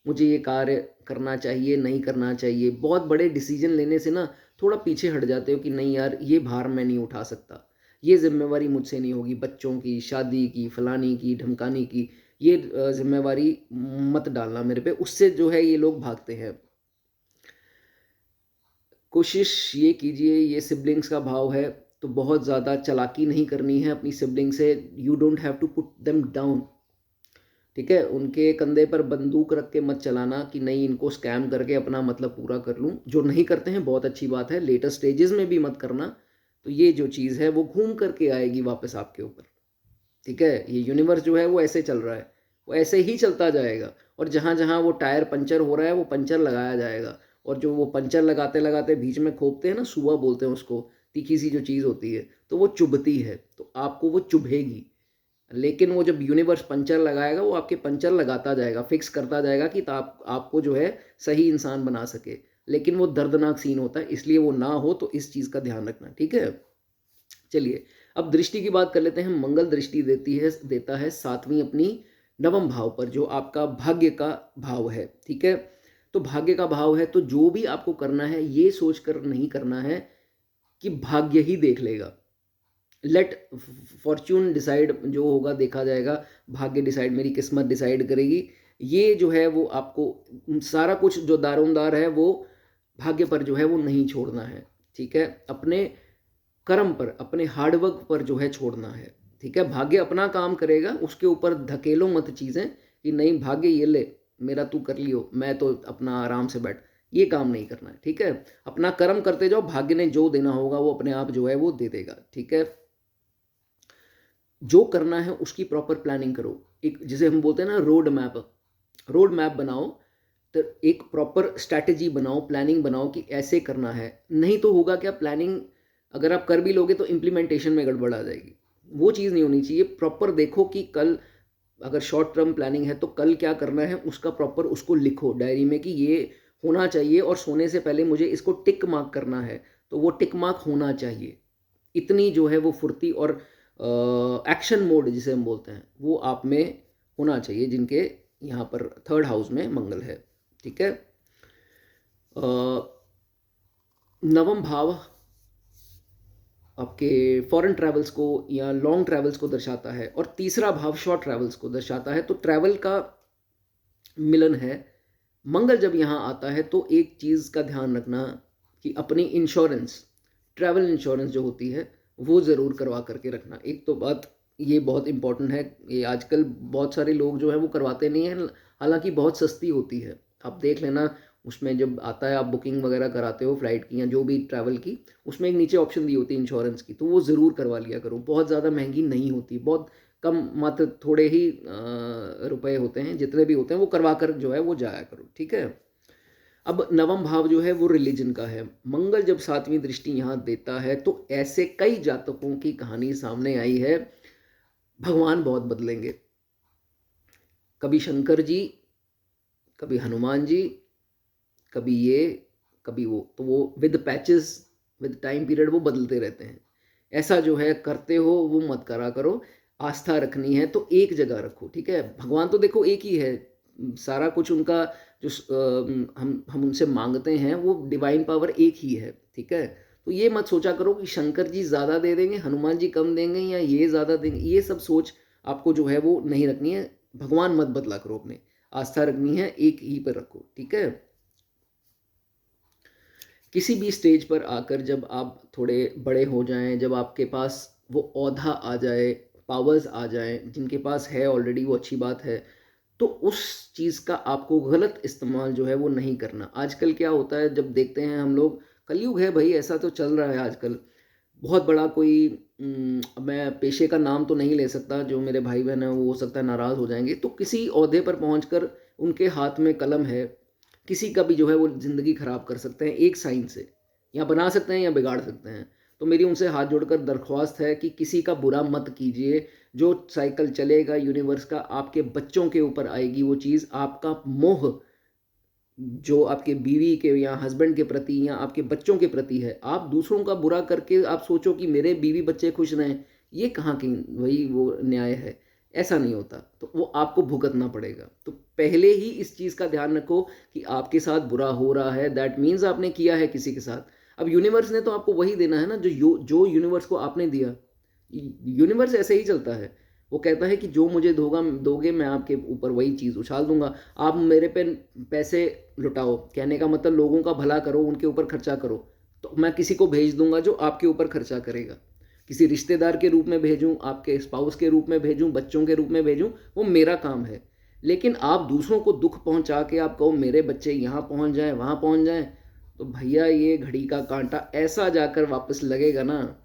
मुझे ये कार्य करना चाहिए, नहीं करना चाहिए। बहुत बड़े डिसीजन लेने से ना थोड़ा पीछे हट जाते हो कि नहीं यार ये भार मैं नहीं उठा सकता, ये जिम्मेवारी मुझसे नहीं होगी, बच्चों की, शादी की, फलानी की, ढमकानी की, ये जिम्मेवारी मत डालना मेरे पे। उससे जो है ये लोग भागते हैं। कोशिश ये कीजिए, ये सिबलिंग्स का भाव है तो बहुत ज़्यादा चालाकी नहीं करनी है अपनी सिबलिंग से। You don't have to put them down, ठीक है? उनके कंधे पर बंदूक रख के मत चलाना कि नहीं इनको स्कैम करके अपना मतलब पूरा कर लूँ। जो नहीं करते हैं बहुत अच्छी बात है, लेटर स्टेजेस में भी मत करना। तो ये जो चीज़ है वो घूम करके आएगी वापस आपके ऊपर, ठीक है? ये यूनिवर्स जो है वो ऐसे चल रहा है, वो ऐसे ही चलता जाएगा। और जहाँ जहाँ वो टायर पंचर हो रहा है वो पंचर लगाया जाएगा। और जो वो पंचर लगाते लगाते बीच में खोपते हैं ना, सुआ बोलते हैं उसको, तीखी सी जो चीज़ होती है, तो वो चुभती है, तो आपको वो चुभेगी। लेकिन वो जब यूनिवर्स पंचर लगाएगा वो आपके पंचर लगाता जाएगा, फिक्स करता जाएगा कि आपको जो है सही इंसान बना सके। लेकिन वो दर्दनाक सीन होता है, इसलिए वो ना हो, तो इस चीज़ का ध्यान रखना, ठीक है? चलिए, अब दृष्टि की बात कर लेते हैं। मंगल दृष्टि देता है 7वीं अपनी नवम भाव पर, जो आपका भाग्य का भाव है, ठीक है? तो भाग्य का भाव है तो जो भी आपको करना है ये सोच कर नहीं करना है कि भाग्य ही देख लेगा। लेट फॉर्च्यून डिसाइड, जो होगा देखा जाएगा, भाग्य डिसाइड, मेरी किस्मत डिसाइड करेगी। ये जो है वो आपको सारा कुछ जो दारोमदार है वो भाग्य पर जो है वो नहीं छोड़ना है, ठीक है? अपने कर्म पर, अपने हार्डवर्क पर जो है छोड़ना है, ठीक है? भाग्य अपना काम करेगा, उसके ऊपर धकेलो मत चीज़ें कि नहीं भाग्य ये ले, मेरा तू कर लियो, मैं तो अपना आराम से बैठ। ये काम नहीं करना है, ठीक है? अपना कर्म करते जाओ, भाग्य ने जो देना होगा वो अपने आप जो है वो दे देगा, ठीक है? जो करना है उसकी प्रॉपर प्लानिंग करो। एक जिसे हम बोलते हैं ना रोड मैप बनाओ। तो एक प्रॉपर स्ट्रैटेजी बनाओ, प्लानिंग बनाओ कि ऐसे करना है। नहीं तो होगा क्या, प्लानिंग अगर आप कर भी लोगे तो इम्प्लीमेंटेशन में गड़बड़ आ जाएगी। वो चीज़ नहीं होनी चाहिए। प्रॉपर देखो कि कल अगर शॉर्ट टर्म प्लानिंग है तो कल क्या करना है, उसका प्रॉपर उसको लिखो डायरी में कि ये होना चाहिए और सोने से पहले मुझे इसको टिक मार्क करना है, तो वो टिक मार्क होना चाहिए। इतनी जो है वो फुर्ती और एक्शन मोड जिसे हम बोलते हैं वो आप में होना चाहिए, जिनके यहाँ पर थर्ड हाउस में मंगल है, ठीक है? अ, नवम भाव आपके फॉरेन ट्रैवल्स को या लॉन्ग ट्रैवल्स को दर्शाता है और तीसरा भाव शॉर्ट ट्रैवल्स को दर्शाता है। तो ट्रैवल का मिलन है। मंगल जब यहाँ आता है तो एक चीज़ का ध्यान रखना कि अपनी इंश्योरेंस, ट्रैवल इंश्योरेंस जो होती है वो ज़रूर करवा करके रखना। एक तो बात ये बहुत इंपॉर्टेंट है, ये आजकल बहुत सारे लोग जो है वो करवाते नहीं हैं, हालांकि बहुत सस्ती होती है। आप देख लेना, उसमें जब आता है आप बुकिंग वगैरह कराते हो फ्लाइट की या जो भी ट्रैवल की, उसमें एक नीचे ऑप्शन दी होती है इंश्योरेंस की, तो वो ज़रूर करवा लिया करो। बहुत ज़्यादा महंगी नहीं होती, बहुत कम, मात्र थोड़े ही रुपए होते हैं, जितने भी होते हैं वो करवा कर जो है वो जाया करो, ठीक है। अब नवम भाव जो है वो रिलीजन का है। मंगल जब सातवीं दृष्टि यहाँ देता है तो ऐसे कई जातकों की कहानी सामने आई है, भगवान बहुत बदलेंगे। कभी शंकर जी, कभी हनुमान जी, कभी ये, कभी वो, तो वो with patches, with time period वो बदलते रहते हैं। ऐसा जो है करते हो वो मत करा करो। आस्था रखनी है तो एक जगह रखो, ठीक है। भगवान तो देखो एक ही है, सारा कुछ उनका जो हम उनसे मांगते हैं वो डिवाइन पावर एक ही है, ठीक है। तो ये मत सोचा करो कि शंकर जी ज़्यादा दे देंगे, हनुमान जी कम देंगे, या ये ज़्यादा देंगे, ये सब सोच आपको जो है वो नहीं रखनी है। भगवान मत बदला करो, अपने आस्था रखनी है एक ही पर रखो, ठीक है। किसी भी स्टेज पर आकर जब आप थोड़े बड़े हो जाएं, जब आपके पास वो औधा आ जाए, पावर्स आ जाएं, जिनके पास है ऑलरेडी वो अच्छी बात है, तो उस चीज़ का आपको गलत इस्तेमाल जो है वो नहीं करना। आजकल क्या होता है, जब देखते हैं हम लोग, कलयुग है भाई, ऐसा तो चल रहा है आजकल। बहुत बड़ा कोई अब मैं पेशे का नाम तो नहीं ले सकता, जो मेरे भाई बहन हैं वो हो सकता है नाराज़ हो जाएंगे, तो किसी ओहदे पर पहुंचकर उनके हाथ में कलम है, किसी का भी जो है वो ज़िंदगी ख़राब कर सकते हैं एक साइन से, या बना सकते हैं या बिगाड़ सकते हैं। तो मेरी उनसे हाथ जोड़कर दरख्वास्त है कि किसी का बुरा मत कीजिए। जो साइकिल चलेगा यूनिवर्स का, आपके बच्चों के ऊपर आएगी वो चीज़, आपका मोह जो आपके बीवी के या हस्बैंड के प्रति या आपके बच्चों के प्रति है, आप दूसरों का बुरा करके आप सोचो कि मेरे बीवी बच्चे खुश रहें, ये कहाँ की वही वो न्याय है। ऐसा नहीं होता, तो वो आपको भुगतना पड़ेगा। तो पहले ही इस चीज़ का ध्यान रखो कि आपके साथ बुरा हो रहा है, दैट मीन्स आपने किया है किसी के साथ। अब यूनिवर्स ने तो आपको वही देना है ना, जो यूनिवर्स को आपने दिया। यूनिवर्स ऐसे ही चलता है, वो कहता है कि जो मुझे दोगे मैं आपके ऊपर वही चीज़ उछाल दूंगा। आप मेरे पे पैसे लुटाओ, कहने का मतलब लोगों का भला करो, उनके ऊपर खर्चा करो, तो मैं किसी को भेज दूंगा जो आपके ऊपर खर्चा करेगा। किसी रिश्तेदार के रूप में भेजूं, आपके स्पाउस के रूप में भेजूं, बच्चों के रूप में भेजूं, वो मेरा काम है। लेकिन आप दूसरों को दुख पहुंचा के आप कहो मेरे बच्चे यहाँ पहुंच जाएं, वहाँ पहुंच जाएं, तो भैया ये घड़ी का कांटा ऐसा जाकर वापस लगेगा ना,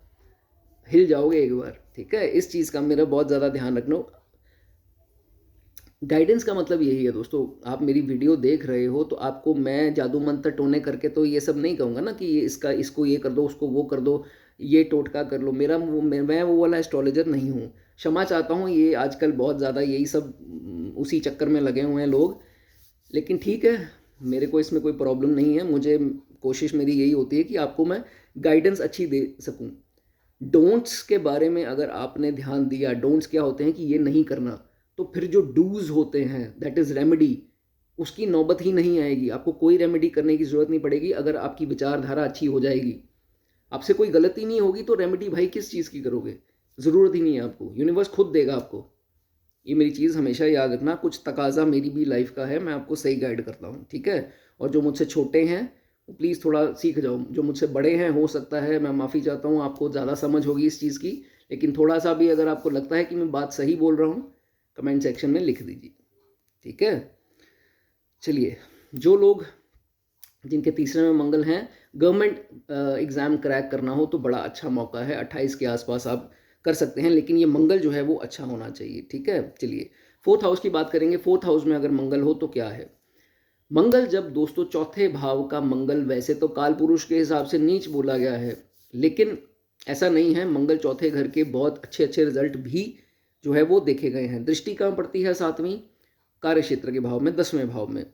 हिल जाओगे एक बार, ठीक है। इस चीज़ का मेरा बहुत ज़्यादा ध्यान रखना। गाइडेंस का मतलब यही है दोस्तों, आप मेरी वीडियो देख रहे हो तो आपको मैं जादू मंत्र टोने करके तो ये सब नहीं कहूँगा ना कि ये इसका इसको ये कर दो, उसको वो कर दो, ये टोटका कर लो। मेरा वो मैं वो वाला एस्ट्रोलॉजर नहीं हूँ। क्षमा चाहता हूँ, ये आजकल बहुत ज़्यादा यही सब उसी चक्कर में लगे हुए हैं लोग। लेकिन ठीक है, मेरे को इसमें कोई प्रॉब्लम नहीं है। मुझे कोशिश मेरी यही होती है कि आपको मैं गाइडेंस अच्छी दे सकूँ। डोंट्स के बारे में अगर आपने ध्यान दिया, डोंट्स क्या होते हैं कि ये नहीं करना, तो फिर जो डूज होते हैं, दैट इज़ रेमेडी, उसकी नौबत ही नहीं आएगी। आपको कोई रेमेडी करने की ज़रूरत नहीं पड़ेगी अगर आपकी विचारधारा अच्छी हो जाएगी। आपसे कोई गलती नहीं होगी तो रेमेडी भाई किस चीज़ की करोगे, ज़रूरत ही नहीं है आपको, यूनिवर्स खुद देगा आपको। ये मेरी चीज़ हमेशा याद रखना, कुछ तकाजा मेरी भी लाइफ का है, मैं आपको सही गाइड करता हूँ, ठीक है। और जो मुझसे छोटे हैं प्लीज़ थोड़ा सीख जाओ, जो मुझसे बड़े हैं हो सकता है, मैं माफ़ी चाहता हूँ, आपको ज़्यादा समझ होगी इस चीज़ की, लेकिन थोड़ा सा भी अगर आपको लगता है कि मैं बात सही बोल रहा हूँ, कमेंट सेक्शन में लिख दीजिए, ठीक है। चलिए, जो लोग जिनके तीसरे में मंगल हैं, गवर्नमेंट एग्ज़ाम क्रैक करना हो तो बड़ा अच्छा मौका है, 28 के आसपास आप कर सकते हैं, लेकिन ये मंगल जो है वो अच्छा होना चाहिए, ठीक है। चलिए, फोर्थ हाउस की बात करेंगे। फोर्थ हाउस में अगर मंगल हो तो क्या है। मंगल जब दोस्तों चौथे भाव का मंगल, वैसे तो काल पुरुष के हिसाब से नीच बोला गया है, लेकिन ऐसा नहीं है। मंगल चौथे घर के बहुत अच्छे अच्छे रिजल्ट भी जो है वो देखे गए हैं। दृष्टि कहाँ पड़ती है, सातवीं कार्य क्षेत्र के भाव में, 10वें भाव में।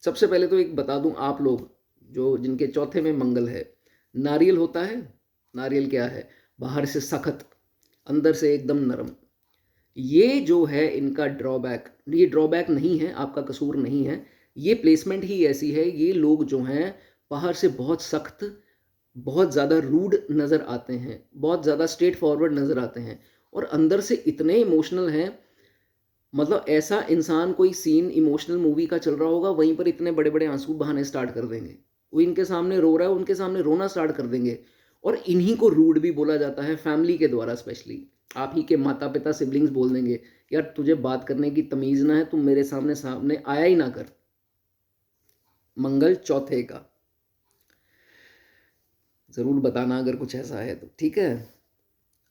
सबसे पहले तो एक बता दूं, आप लोग जो जिनके चौथे में मंगल है, नारियल होता है। नारियल क्या है, बाहर से सख्त, अंदर से एकदम नरम। ये जो है इनका ड्रॉबैक, ये ड्रॉबैक नहीं है, आपका कसूर नहीं है, ये प्लेसमेंट ही ऐसी है। ये लोग जो हैं बाहर से बहुत सख्त, बहुत ज़्यादा रूड नज़र आते हैं, बहुत ज़्यादा स्ट्रेट फॉरवर्ड नज़र आते हैं, और अंदर से इतने इमोशनल हैं। मतलब ऐसा इंसान, कोई सीन इमोशनल मूवी का चल रहा होगा, वहीं पर इतने बड़े बड़े आंसू बहाने स्टार्ट कर देंगे। वो इनके सामने रो रहा है, उनके सामने रोना स्टार्ट कर देंगे। और इन्हीं को रूड भी बोला जाता है, फैमिली के द्वारा स्पेशली। आप ही के माता पिता, सिबलिंग्स बोल देंगे, यार तुझे बात करने की तमीज़ ना है, तुम मेरे सामने सामने आया ही ना कर। मंगल चौथे का। ज़रूर बताना अगर कुछ ऐसा है तो, ठीक है।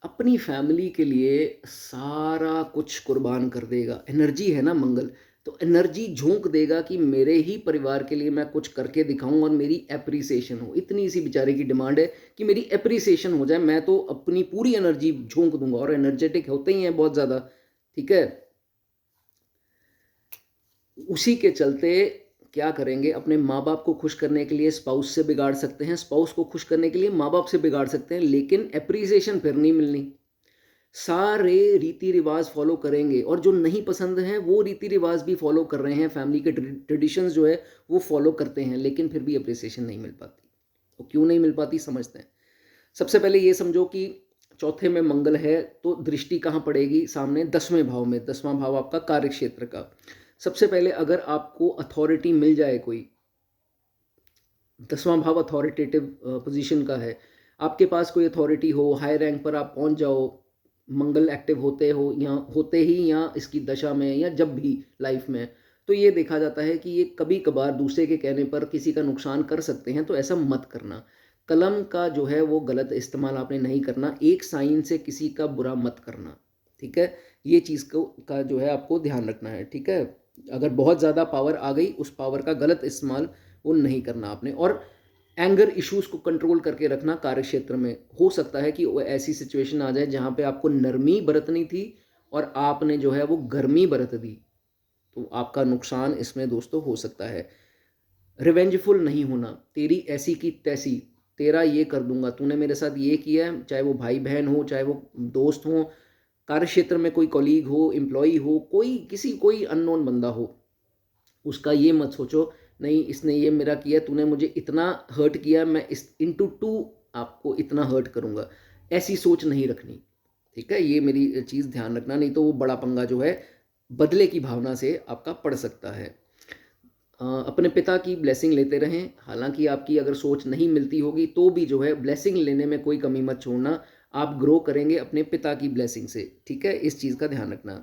अपनी फैमिली के लिए सारा कुछ कुर्बान कर देगा, एनर्जी है ना मंगल, तो एनर्जी झोंक देगा कि मेरे ही परिवार के लिए मैं कुछ करके दिखाऊं और मेरी एप्रिसिएशन हो। इतनी सी बेचारे की डिमांड है कि मेरी एप्रिसिएशन हो जाए, मैं तो अपनी पूरी एनर्जी झोंक दूंगा, और एनर्जेटिक होते ही हैं बहुत ज़्यादा, ठीक है। उसी के चलते क्या करेंगे, अपने माँ बाप को खुश करने के लिए स्पाउस से बिगाड़ सकते हैं, स्पाउस को खुश करने के लिए माँ बाप से बिगाड़ सकते हैं, लेकिन एप्रिसिएशन फिर नहीं मिलनी। सारे रीति रिवाज फॉलो करेंगे, और जो नहीं पसंद हैं वो रीति रिवाज भी फॉलो कर रहे हैं, फैमिली के ट्रेडिशंस जो है वो फॉलो करते हैं, लेकिन फिर भी अप्रिसिएशन नहीं मिल पाती। तो क्यों नहीं मिल पाती समझते हैं। सबसे पहले ये समझो कि चौथे में मंगल है तो दृष्टि कहाँ पड़ेगी, सामने 10वें भाव में। 10वां भाव आपका कार्य क्षेत्र का। सबसे पहले अगर आपको अथॉरिटी मिल जाए कोई, 10वां भाव अथॉरिटेटिव पोजीशन का है, आपके पास कोई अथॉरिटी हो, हाई रैंक पर आप पहुंच जाओ, मंगल एक्टिव होते ही या इसकी दशा में या जब भी लाइफ में, तो ये देखा जाता है कि ये कभी कभार दूसरे के कहने पर किसी का नुकसान कर सकते हैं, तो ऐसा मत करना। कलम का जो है वो गलत इस्तेमाल आपने नहीं करना, एक साइन से किसी का बुरा मत करना, ठीक है। ये चीज़ को का जो है आपको ध्यान रखना है, ठीक है। अगर बहुत ज़्यादा पावर आ गई, उस पावर का गलत इस्तेमाल वो नहीं करना आपने। और एंगर इश्यूज को कंट्रोल करके रखना कार्य क्षेत्र में। हो सकता है कि वो ऐसी सिचुएशन आ जाए जहाँ पे आपको नरमी बरतनी थी और आपने जो है वो गर्मी बरत दी, तो आपका नुकसान इसमें दोस्तों हो सकता है। रिवेंजफुल नहीं होना, तेरी ऐसी की तैसी, तेरा ये कर दूंगा, तूने मेरे साथ ये किया है, चाहे वो भाई बहन हो, चाहे वो दोस्त हो, कार्य क्षेत्र में कोई कॉलीग हो, एम्प्लॉय हो, कोई अननोन बंदा हो, उसका ये मत सोचो नहीं इसने ये मेरा किया, तूने मुझे इतना हर्ट किया, मैं इस इंटू टू आपको इतना हर्ट करूंगा, ऐसी सोच नहीं रखनी, ठीक है। ये मेरी चीज़ ध्यान रखना, नहीं तो वो बड़ा पंगा जो है बदले की भावना से आपका पड़ सकता है। अपने पिता की ब्लेसिंग लेते रहें, हालांकि आपकी अगर सोच नहीं मिलती होगी तो भी जो है ब्लेसिंग लेने में कोई कमी मत छोड़ना, आप ग्रो करेंगे अपने पिता की ब्लेसिंग से, ठीक है। इस चीज़ का ध्यान रखना।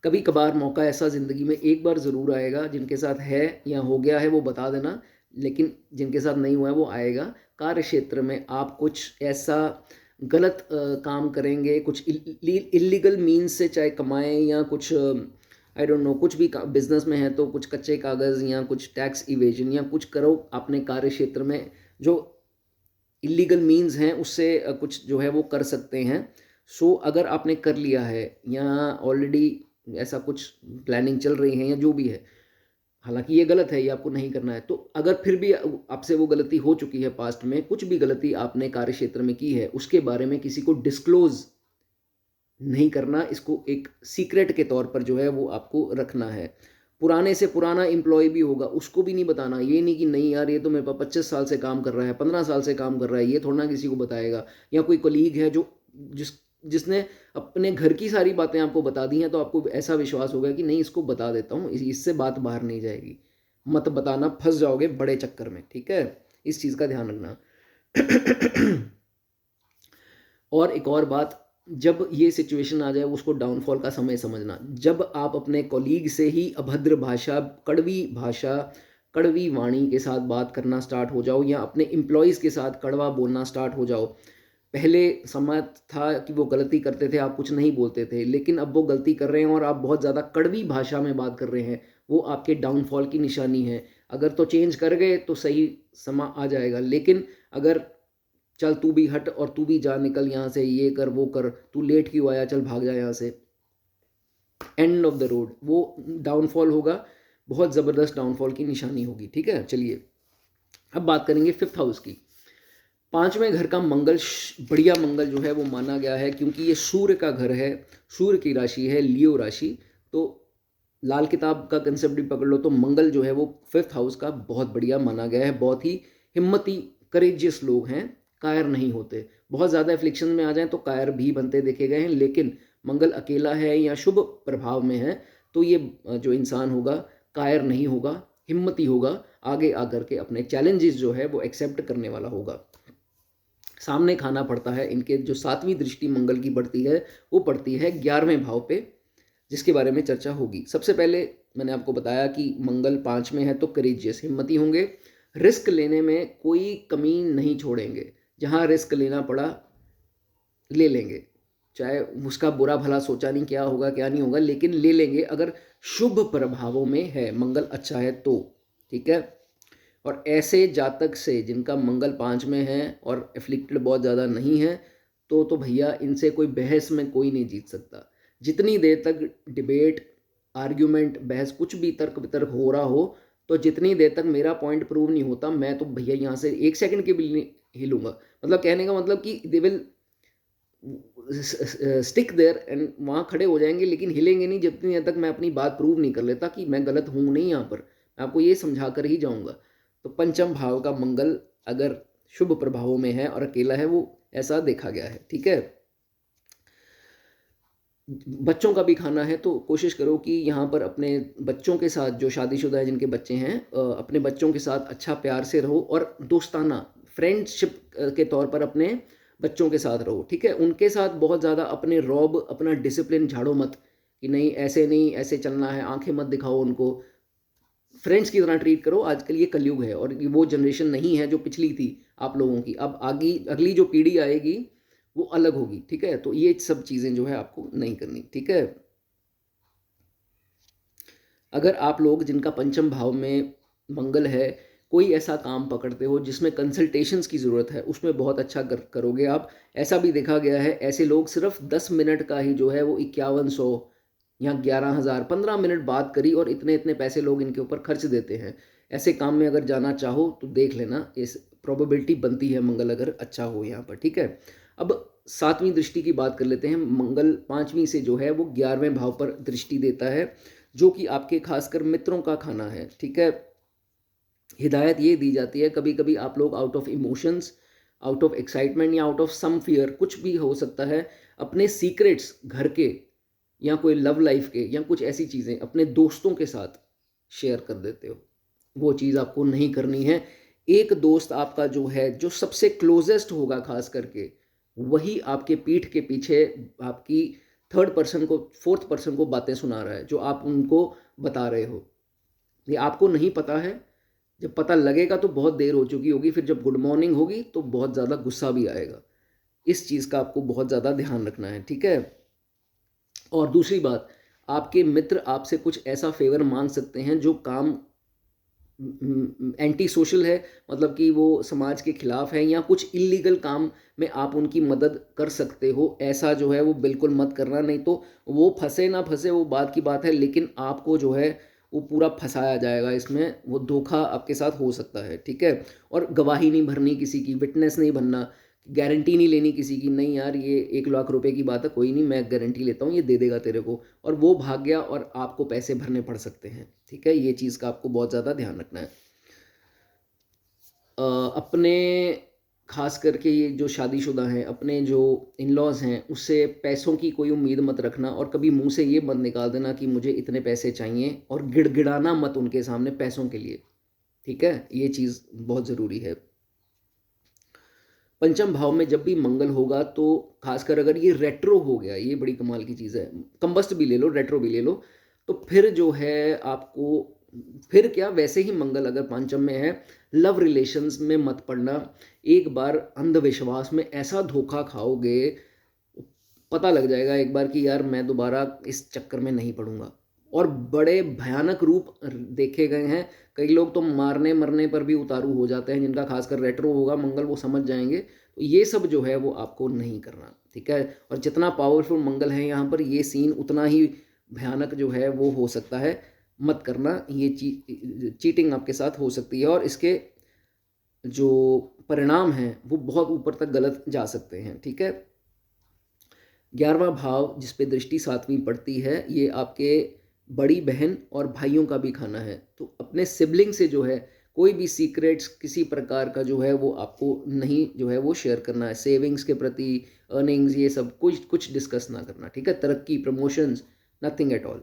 कभी कभार मौका ऐसा ज़िंदगी में एक बार ज़रूर आएगा, जिनके साथ है या हो गया है वो बता देना, लेकिन जिनके साथ नहीं हुआ है वो आएगा। कार्य क्षेत्र में आप कुछ ऐसा गलत काम करेंगे, कुछ इलीगल मीन्स से चाहे कमाएं या कुछ आई डोंट नो, कुछ भी बिजनेस में है तो कुछ कच्चे कागज़ या कुछ टैक्स इवेजन या कुछ करो अपने कार्य क्षेत्र में, जो इलीगल मीन्स हैं उससे कुछ जो है वो कर सकते हैं। सो अगर आपने कर लिया है या ऑलरेडी ऐसा कुछ प्लानिंग चल रही है या जो भी है, हालांकि ये गलत है, ये आपको नहीं करना है, तो अगर फिर भी आपसे वो गलती हो चुकी है पास्ट में, कुछ भी गलती आपने कार्य क्षेत्र में की है, उसके बारे में किसी को डिस्क्लोज नहीं करना, इसको एक सीक्रेट के तौर पर जो है वो आपको रखना है। पुराने से पुराना एम्प्लॉय भी होगा उसको भी नहीं बताना, ये नहीं कि नहीं यार ये तो मेरे पास 25 साल से काम कर रहा है, 15 साल से काम कर रहा है, ये थोड़ा ना किसी को बताएगा। या कोई कलीग है जो जिसने अपने घर की सारी बातें आपको बता दी हैं, तो आपको ऐसा विश्वास होगा कि नहीं इसको बता देता हूँ, इससे बात बाहर नहीं जाएगी। मत बताना, फंस जाओगे बड़े चक्कर में, ठीक है। इस चीज़ का ध्यान रखना। और एक और बात, जब ये सिचुएशन आ जाए उसको डाउनफॉल का समय समझना। जब आप अपने कॉलीग से ही अभद्र भाषा, कड़वी वाणी के साथ बात करना स्टार्ट हो जाओ, या अपने एम्प्लॉयज़ के साथ कड़वा बोलना स्टार्ट हो जाओ। पहले समय था कि वो गलती करते थे, आप कुछ नहीं बोलते थे, लेकिन अब वो गलती कर रहे हैं और आप बहुत ज़्यादा कड़वी भाषा में बात कर रहे हैं, वो आपके डाउनफॉल की निशानी है। अगर तो चेंज कर गए तो सही समय आ जाएगा, लेकिन अगर चल तू भी हट और तू भी जा, निकल यहाँ से, ये कर वो कर, तू लेट क्यों आया, चल भाग जा यहाँ से, एंड ऑफ द रोड, वो डाउनफॉल होगा, बहुत ज़बरदस्त डाउनफॉल की निशानी होगी, ठीक है। चलिए अब बात करेंगे 5th हाउस की। 5वें घर का मंगल बढ़िया मंगल जो है वो माना गया है, क्योंकि ये सूर्य का घर है, सूर्य की राशि है लियो राशि। तो लाल किताब का कंसेप्ट भी पकड़ लो तो मंगल जो है वो 5th हाउस का बहुत बढ़िया माना गया है। बहुत ही हिम्मती करेजियस लोग हैं, कायर नहीं होते। बहुत ज़्यादा एफ्लिक्शन में आ जाएं तो कायर भी बनते देखे गए हैं, लेकिन मंगल अकेला है या शुभ प्रभाव में है तो ये जो इंसान होगा कायर नहीं होगा, हिम्मती होगा, आगे आकर के अपने चैलेंजेस जो है वो एक्सेप्ट करने वाला होगा। सामने खाना पड़ता है। इनके जो 7वीं दृष्टि मंगल की पड़ती है वो पड़ती है 11वें भाव पे, जिसके बारे में चर्चा होगी। सबसे पहले मैंने आपको बताया कि मंगल 5 में है तो करेजियस, हिम्मती होंगे, रिस्क लेने में कोई कमी नहीं छोड़ेंगे, जहाँ रिस्क लेना पड़ा ले लेंगे, चाहे उसका बुरा भला सोचा नहीं क्या होगा क्या नहीं होगा, लेकिन ले लेंगे अगर शुभ प्रभावों में है, मंगल अच्छा है तो। ठीक है। और ऐसे जातक से जिनका मंगल 5 में है और एफ्लिक्टेड बहुत ज़्यादा नहीं है तो भैया इनसे कोई बहस में कोई नहीं जीत सकता। जितनी देर तक डिबेट, आर्ग्यूमेंट, बहस, कुछ भी तर्क वितर्क हो रहा हो, तो जितनी देर तक मेरा पॉइंट प्रूव नहीं होता मैं तो भैया यहाँ से 1 सेकंड के भी नहीं हिलूंगा। मतलब कहने का मतलब कि they will stick there and वहाँ खड़े हो जाएंगे, लेकिन हिलेंगे नहीं जितनी देर तक मैं अपनी बात प्रूव नहीं कर लेता कि मैं गलत हूँ नहीं। यहाँ पर मैं आपको ये समझा कर ही जाऊँगा। तो पंचम भाव का मंगल अगर शुभ प्रभावों में है और अकेला है, वो ऐसा देखा गया है। ठीक है। बच्चों का भी खाना है तो कोशिश करो कि यहाँ पर अपने बच्चों के साथ, जो शादीशुदा है जिनके बच्चे हैं, अपने बच्चों के साथ अच्छा प्यार से रहो और दोस्ताना फ्रेंडशिप के तौर पर अपने बच्चों के साथ रहो। ठीक है। उनके साथ बहुत ज़्यादा अपने रौब, अपना डिसिप्लिन झाड़ो मत कि नहीं ऐसे चलना है, आंखें मत दिखाओ उनको, फ्रेंड्स की तरह ट्रीट करो। आजकल ये कलयुग है और वो जनरेशन नहीं है जो पिछली थी आप लोगों की। अब आगे अगली जो पीढ़ी आएगी वो अलग होगी। ठीक है। तो ये सब चीज़ें जो है आपको नहीं करनी। ठीक है। अगर आप लोग जिनका पंचम भाव में मंगल है, कोई ऐसा काम पकड़ते हो जिसमें कंसल्टेशंस की ज़रूरत है, उसमें बहुत अच्छा करोगे आप। ऐसा भी देखा गया है, ऐसे लोग सिर्फ 10 मिनट का ही जो है वो 5100 या 11,000, 15 मिनट बात करी और इतने इतने पैसे लोग इनके ऊपर खर्च देते हैं। ऐसे काम में अगर जाना चाहो तो देख लेना, इस प्रोबेबिलिटी बनती है मंगल अगर अच्छा हो यहाँ पर। ठीक है। अब 7वीं दृष्टि की बात कर लेते हैं। मंगल 5वीं से जो है वो 11वें भाव पर दृष्टि देता है, जो कि आपके खासकर मित्रों का खाना है। ठीक है। हिदायत ये दी जाती है, कभी कभी आप लोग out of emotions, out of excitement या आउट ऑफ सम फियर, कुछ भी हो सकता है, अपने सीक्रेट्स घर के या कोई लव लाइफ के या कुछ ऐसी चीज़ें अपने दोस्तों के साथ शेयर कर देते हो। वो चीज़ आपको नहीं करनी है। एक दोस्त आपका जो है, जो सबसे क्लोजेस्ट होगा खास करके, वही आपके पीठ के पीछे आपकी थर्ड पर्सन को, फोर्थ पर्सन को बातें सुना रहा है जो आप उनको बता रहे हो। ये आपको नहीं पता है, जब पता लगेगा तो बहुत देर हो चुकी होगी, फिर जब गुड मॉर्निंग होगी तो बहुत ज़्यादा गुस्सा भी आएगा। इस चीज़ का आपको बहुत ज़्यादा ध्यान रखना है। ठीक है। और दूसरी बात, आपके मित्र आपसे कुछ ऐसा फेवर मांग सकते हैं जो काम एंटी सोशल है, मतलब कि वो समाज के खिलाफ है, या कुछ इलीगल काम में आप उनकी मदद कर सकते हो। ऐसा जो है वो बिल्कुल मत करना, नहीं तो वो फंसे ना फंसे वो बात की बात है, लेकिन आपको जो है वो पूरा फंसाया जाएगा इसमें, वो धोखा आपके साथ हो सकता है। ठीक है। और गवाही नहीं भरनी किसी की, विटनेस नहीं बनना, गारंटी नहीं लेनी किसी की, नहीं यार ये 1 लाख रुपए की बात है, कोई नहीं मैं गारंटी लेता हूँ ये दे देगा तेरे को, और वो भाग गया और आपको पैसे भरने पड़ सकते हैं। ठीक है। ये चीज़ का आपको बहुत ज़्यादा ध्यान रखना है। अपने खास करके ये जो शादीशुदा हैं, अपने जो इन लॉज हैं, उससे पैसों की कोई उम्मीद मत रखना, और कभी मुंह से ये मत निकाल देना कि मुझे इतने पैसे चाहिए, और गिड़गिड़ाना मत उनके सामने पैसों के लिए। ठीक है। ये चीज़ बहुत ज़रूरी है। पंचम भाव में जब भी मंगल होगा तो खासकर अगर ये रेट्रो हो गया, ये बड़ी कमाल की चीज़ है, कंबस्ट भी ले लो, रेट्रो भी ले लो, तो फिर जो है आपको, फिर क्या, वैसे ही मंगल अगर पंचम में है, लव रिलेशंस में मत पड़ना। एक बार अंधविश्वास में ऐसा धोखा खाओगे, पता लग जाएगा एक बार कि यार मैं दोबारा इस चक्कर में नहीं पड़ूंगा। और बड़े भयानक रूप देखे गए हैं। कई लोग तो मारने मरने पर भी उतारू हो जाते हैं, जिनका खासकर रेट्रो होगा मंगल, वो समझ जाएंगे। तो ये सब जो है वो आपको नहीं करना। ठीक है। और जितना पावरफुल मंगल है यहाँ पर, ये सीन उतना ही भयानक जो है वो हो सकता है, मत करना। ये चीटिंग आपके साथ हो सकती है और इसके जो परिणाम हैं वो बहुत ऊपर तक गलत जा सकते हैं। ठीक है। 11वां भाव जिस पे दृष्टि 7वीं पड़ती है, ये आपके बड़ी बहन और भाइयों का भी खाना है। तो अपने सिबलिंग से जो है कोई भी सीक्रेट्स किसी प्रकार का जो है वो आपको नहीं जो है वो शेयर करना है। सेविंग्स के प्रति, अर्निंग्स, ये सब कुछ कुछ डिस्कस ना करना। ठीक है। तरक्की, प्रमोशंस, नथिंग एट ऑल।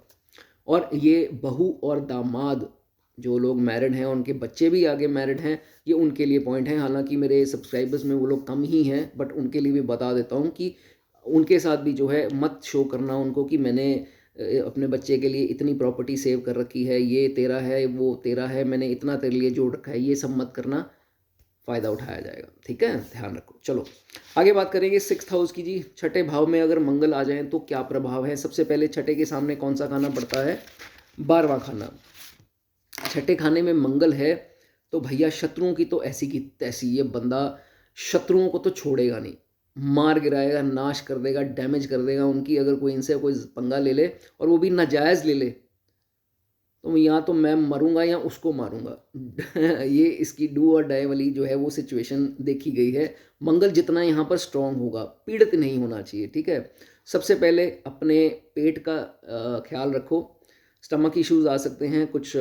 और ये बहू और दामाद, जो लोग मैरिड हैं, उनके बच्चे भी आगे मैरिड हैं, ये उनके लिए पॉइंट है। हालांकि मेरे सब्सक्राइबर्स में वो लोग कम ही हैं, बट उनके लिए भी बता देता हूँ कि उनके साथ भी जो है मत शो करना उनको कि मैंने अपने बच्चे के लिए इतनी प्रॉपर्टी सेव कर रखी है, ये तेरा है, वो तेरा है, मैंने इतना तेरे लिए जोड़ रखा है, ये सब मत करना, फ़ायदा उठाया जाएगा। ठीक है, ध्यान रखो। चलो आगे बात करेंगे सिक्स्थ हाउस की जी। छठे भाव में अगर मंगल आ जाए तो क्या प्रभाव है। सबसे पहले छठे के सामने कौन सा खाना पड़ता है, 12वां खाना। छठे खाने में मंगल है तो भैया शत्रुओं की तो ऐसी की तैसी, ये बंदा शत्रुओं को तो छोड़ेगा नहीं, मार गिराएगा, नाश कर देगा, डैमेज कर देगा उनकी। अगर कोई इनसे कोई पंगा ले ले और वो भी नाजायज़ ले ले तो या तो मैं मरूंगा या उसको मारूंगा। ये इसकी डू और डाई वाली जो है वो सिचुएशन देखी गई है। मंगल जितना यहाँ पर स्ट्रांग होगा, पीड़ित नहीं होना चाहिए। ठीक है, सबसे पहले अपने पेट का ख्याल रखो। स्टमक इश्यूज आ सकते हैं, कुछ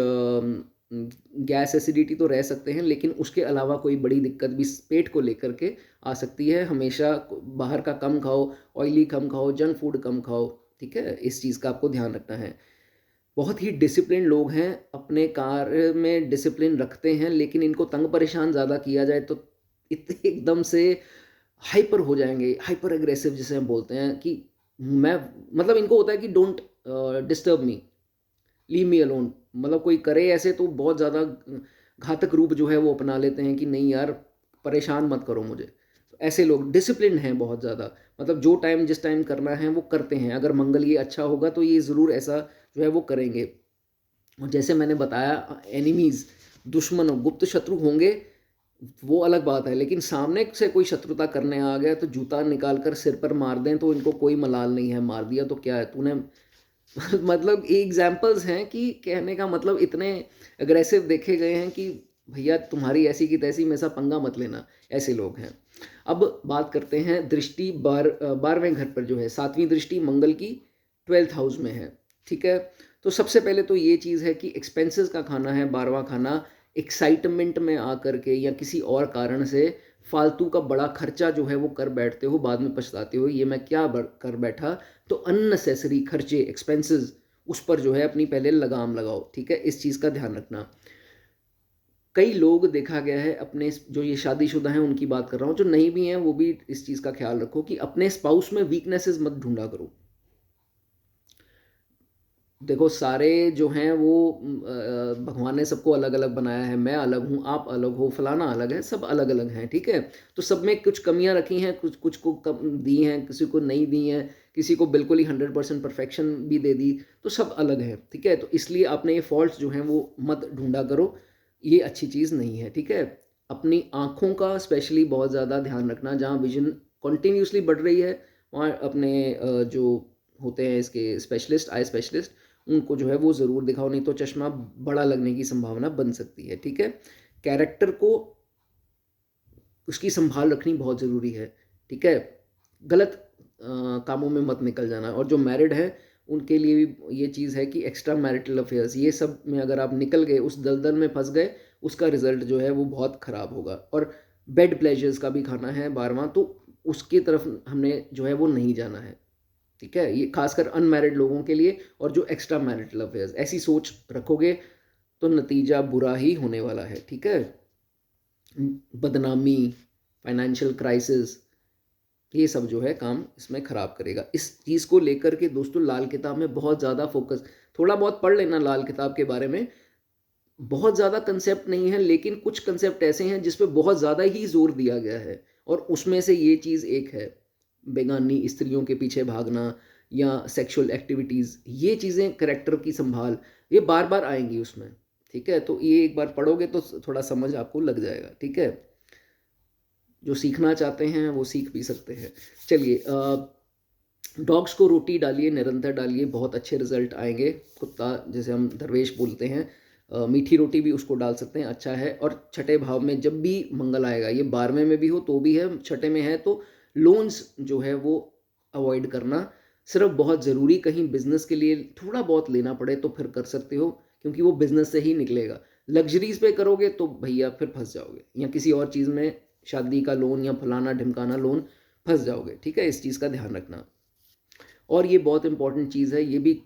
गैस एसिडिटी तो रह सकते हैं, लेकिन उसके अलावा कोई बड़ी दिक्कत भी पेट को लेकर के आ सकती है। हमेशा बाहर का कम खाओ, ऑयली कम खाओ, जंक फूड कम खाओ। ठीक है, इस चीज़ का आपको ध्यान रखना है। बहुत ही डिसिप्लिन लोग हैं, अपने कार्य में डिसिप्लिन रखते हैं, लेकिन इनको तंग परेशान ज़्यादा किया जाए तो एकदम से हाइपर हो जाएंगे, हाइपर एग्रेसिव जिसे हम बोलते हैं कि मैं, मतलब इनको होता है कि don't disturb me, leave me alone. मतलब कोई करे ऐसे तो बहुत ज़्यादा घातक रूप जो है वो अपना लेते हैं कि नहीं यार परेशान मत करो मुझे। तो ऐसे लोग डिसिप्लिन हैं बहुत ज़्यादा, मतलब जो टाइम जिस टाइम करना है वो करते हैं। अगर मंगल ये अच्छा होगा तो ये ज़रूर ऐसा जो है वो करेंगे। और जैसे मैंने बताया, एनिमीज़, दुश्मन, गुप्त शत्रु होंगे वो अलग बात है, लेकिन सामने से कोई शत्रुता करने आ गया तो जूता निकाल कर सिर पर मार दें तो इनको कोई मलाल नहीं है, मार दिया तो क्या है तूने। मतलब एग्जाम्पल्स हैं कि कहने का मतलब इतने अग्रेसिव देखे गए हैं कि भैया तुम्हारी ऐसी की तैसी, में सा पंगा मत लेना, ऐसे लोग हैं। अब बात करते हैं दृष्टि 12वें घर पर जो है, 7वीं दृष्टि मंगल की 12th हाउस में है। ठीक है, तो सबसे पहले तो ये चीज़ है कि एक्सपेंसेस का खाना है 12वां खाना। एक्साइटमेंट में आकर के या किसी और कारण से फालतू का बड़ा खर्चा जो है वो कर बैठते हो, बाद में पछताते हो ये मैं क्या कर बैठा। तो अननेसेसरी खर्चे, एक्सपेंसेस, उस पर जो है अपनी पहले लगाम लगाओ। ठीक है, इस चीज़ का ध्यान रखना। कई लोग देखा गया है अपने, जो ये शादीशुदा हैं उनकी बात कर रहा हूँ, जो नहीं भी हैं वो भी इस चीज़ का ख्याल रखो कि अपने स्पाउस में वीकनेसेस मत ढूंढा करो। देखो सारे जो हैं वो भगवान ने सबको अलग अलग बनाया है। मैं अलग हूँ, आप अलग हो, फलाना अलग है, सब अलग अलग हैं। ठीक है, तो सब में कुछ कमियां रखी हैं, कुछ कुछ को कम दी हैं, किसी को नहीं दी हैं, किसी को बिल्कुल ही 100% परफेक्शन भी दे दी, तो सब अलग है। ठीक है, तो इसलिए आपने ये फॉल्ट्स जो हैं वो मत ढूंढा करो, ये अच्छी चीज़ नहीं है। ठीक है, अपनी आँखों का स्पेशली बहुत ज़्यादा ध्यान रखना। जहाँ विजन कंटिन्यूसली बढ़ रही है वहाँ अपने जो होते हैं इसके स्पेशलिस्ट, आई स्पेशलिस्ट, उनको जो है वो ज़रूर दिखाओ, नहीं तो चश्मा बड़ा लगने की संभावना बन सकती है। ठीक है, कैरेक्टर को, उसकी संभाल रखनी बहुत ज़रूरी है। ठीक है, गलत कामों में मत निकल जाना। और जो मैरिड हैं उनके लिए भी ये चीज़ है कि एक्स्ट्रा मैरिटल अफेयर्स, ये सब में अगर आप निकल गए, उस दलदल में फंस गए, उसका रिजल्ट जो है वो बहुत ख़राब होगा। और बेड प्लेजर्स का भी खाना है 12वां, तो उसकी तरफ हमने जो है वो नहीं जाना है। ठीक है, ये खासकर अनमैरिड लोगों के लिए। और जो एक्स्ट्रा मैरिटल अफेयर्स, ऐसी सोच रखोगे तो नतीजा बुरा ही होने वाला है। ठीक है, बदनामी, फाइनेंशियल क्राइसिस, ये सब जो है काम इसमें ख़राब करेगा। इस चीज़ को लेकर के दोस्तों लाल किताब में बहुत ज़्यादा फोकस, थोड़ा बहुत पढ़ लेना लाल किताब के बारे में। बहुत ज़्यादा कंसेप्ट नहीं है, लेकिन कुछ कंसेप्ट ऐसे हैं जिस पे बहुत ज़्यादा ही जोर दिया गया है, और उसमें से ये चीज़ एक है, बेगानी स्त्रियों के पीछे भागना या सेक्सुअल एक्टिविटीज़, ये चीज़ें, करेक्टर की संभाल, ये बार बार आएंगी उसमें। ठीक है, तो ये एक बार पढ़ोगे तो थोड़ा समझ आपको लग जाएगा। ठीक है, जो सीखना चाहते हैं वो सीख भी सकते हैं। चलिए, डॉग्स को रोटी डालिए, निरंतर डालिए, बहुत अच्छे रिजल्ट आएंगे। कुत्ता जैसे हम दरवेश बोलते हैं, मीठी रोटी भी उसको डाल सकते हैं, अच्छा है। और छठे भाव में जब भी मंगल आएगा, ये 12वें में भी हो तो भी है, छठे में है तो लोन्स जो है वो अवॉइड करना। सिर्फ बहुत ज़रूरी कहीं बिजनेस के लिए थोड़ा बहुत लेना पड़े तो फिर कर सकते हो, क्योंकि वो बिजनेस से ही निकलेगा। लग्जरीज पे करोगे तो भैया फिर फंस जाओगे, या किसी और चीज़ में, शादी का लोन या फलाना ढिमकाना लोन, फंस जाओगे। ठीक है, इस चीज़ का ध्यान रखना। और ये बहुत इंपॉर्टेंट चीज़ है, ये भी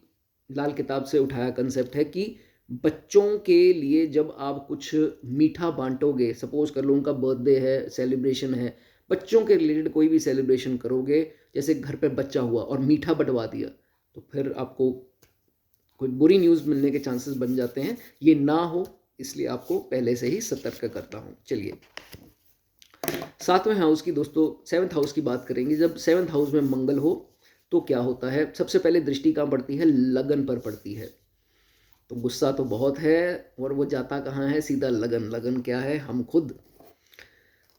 लाल किताब से उठाया कंसेप्ट है कि बच्चों के लिए जब आप कुछ मीठा बांटोगे, सपोज कर लो उनका बर्थडे है, सेलिब्रेशन है, बच्चों के रिलेटेड कोई भी सेलिब्रेशन करोगे, जैसे घर पे बच्चा हुआ और मीठा बंटवा दिया, तो फिर आपको कोई बुरी न्यूज़ मिलने के चांसेस बन जाते हैं, ये ना हो इसलिए आपको पहले से ही सतर्क करता हूँ। चलिए 7वें हाउस की दोस्तों 7th हाउस की बात करेंगे। जब 7th हाउस में मंगल हो तो क्या होता है, सबसे पहले दृष्टि कहाँ पड़ती है, लगन पर पड़ती है। तो गुस्सा तो बहुत है और वो जाता कहाँ है, सीधा लगन। लगन क्या है, हम खुद।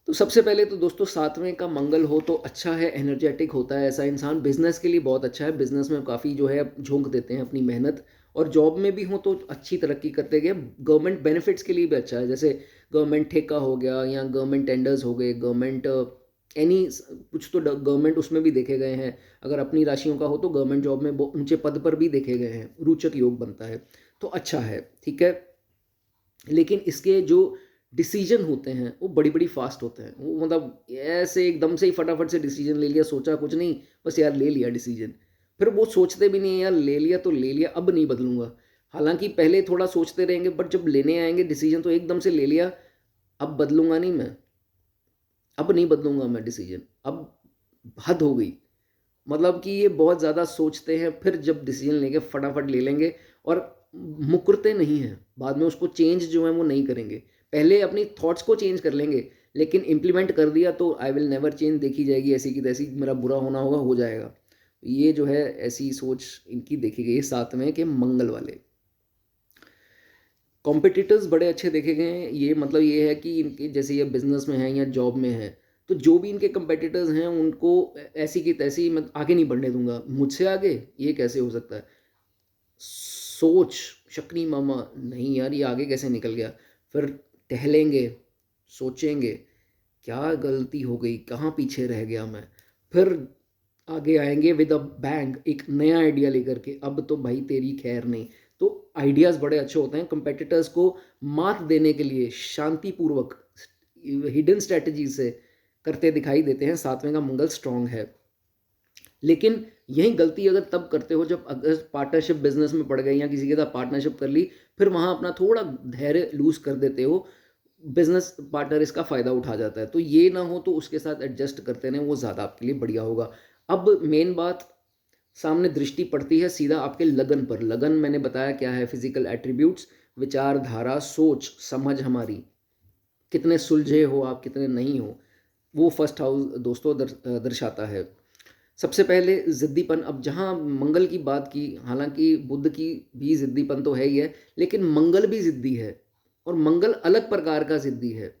तो सबसे पहले तो दोस्तों 7वें का मंगल हो तो अच्छा है, एनर्जेटिक होता है ऐसा इंसान, बिजनेस के लिए बहुत अच्छा है। बिजनेस में काफ़ी जो है झोंक देते हैं अपनी मेहनत, और जॉब में भी हो तो अच्छी तरक्की करते गए। गवर्नमेंट बेनिफिट्स के लिए भी अच्छा है, जैसे गवर्नमेंट ठेका हो गया या गवर्नमेंट टेंडर्स हो गए, गवर्नमेंट एनी कुछ तो गवर्नमेंट उसमें भी देखे गए हैं। अगर अपनी राशियों का हो तो गवर्नमेंट जॉब में बहुत ऊंचे पद पर भी देखे गए हैं, रोचक योग बनता है, तो अच्छा है, ठीक है। लेकिन इसके जो डिसीजन होते हैं वो बड़ी बड़ी फास्ट होते हैं, वो मतलब ऐसे एकदम से ही फटाफट से डिसीजन ले लिया, सोचा कुछ नहीं, बस यार ले लिया डिसीजन। फिर वो सोचते भी नहीं है, यार ले लिया तो ले लिया, अब नहीं बदलूंगा। हालांकि पहले थोड़ा सोचते रहेंगे, बट जब लेने आएंगे डिसीजन तो एकदम से ले लिया, अब बदलूंगा नहीं मैं, अब नहीं बदलूंगा मैं डिसीजन, अब हद हो गई। मतलब कि ये बहुत ज़्यादा सोचते हैं, फिर जब डिसीजन लेंगे फटाफट ले लेंगे, और मुकरते नहीं हैं, बाद में उसको चेंज जो है वो नहीं करेंगे। पहले अपनी थॉट्स को चेंज कर लेंगे, लेकिन इम्प्लीमेंट कर दिया तो आई विल नेवर चेंज, देखी जाएगी ऐसी की तैसी, मेरा बुरा होना होगा, हो जाएगा। ये जो है ऐसी सोच इनकी देखी गई है 7वें के मंगल वाले। कॉम्पिटिटर्स बड़े अच्छे देखे गए हैं, ये मतलब ये है कि इनके जैसे ये बिजनेस में है या जॉब में है, तो जो भी इनके कंपेटिटर्स हैं उनको ऐसी की तैसी मैं आगे नहीं बढ़ने दूंगा, मुझसे आगे ये कैसे हो सकता है, सोच शक्नी मामा, नहीं यार ये आगे कैसे निकल गया। फिर टहलेंगे, सोचेंगे क्या गलती हो गई, कहाँ पीछे रह गया मैं, फिर आगे आएंगे विद अ बैंग, एक नया आइडिया लेकर के, अब तो भाई तेरी खैर नहीं। तो आइडियाज़ बड़े अच्छे होते हैं, कंपेटिटर्स को मात देने के लिए शांतिपूर्वक हिडन स्ट्रैटेजी से करते दिखाई देते हैं। 7वें का मंगल स्ट्रांग है। लेकिन यही गलती अगर तब करते हो जब अगर पार्टनरशिप बिजनेस में पड़ गई या किसी के साथ पार्टनरशिप कर ली, फिर वहाँ अपना थोड़ा धैर्य लूज कर देते हो, बिजनेस पार्टनर इसका फ़ायदा उठा जाता है। तो ये ना हो तो उसके साथ एडजस्ट करते रहें, वो ज़्यादा आपके लिए बढ़िया होगा। अब मेन बात, सामने दृष्टि पड़ती है सीधा आपके लगन पर। लगन मैंने बताया क्या है, फिजिकल एट्रीब्यूट्स, विचारधारा, सोच समझ हमारी, कितने सुलझे हो आप, कितने नहीं हो, वो फर्स्ट हाउस दोस्तों दर्शाता है। सबसे पहले ज़िद्दीपन। अब जहाँ मंगल की बात की, हालांकि बुध की भी ज़िद्दीपन तो है ही है, लेकिन मंगल भी ज़िद्दी है, और मंगल अलग प्रकार का ज़िद्दी है।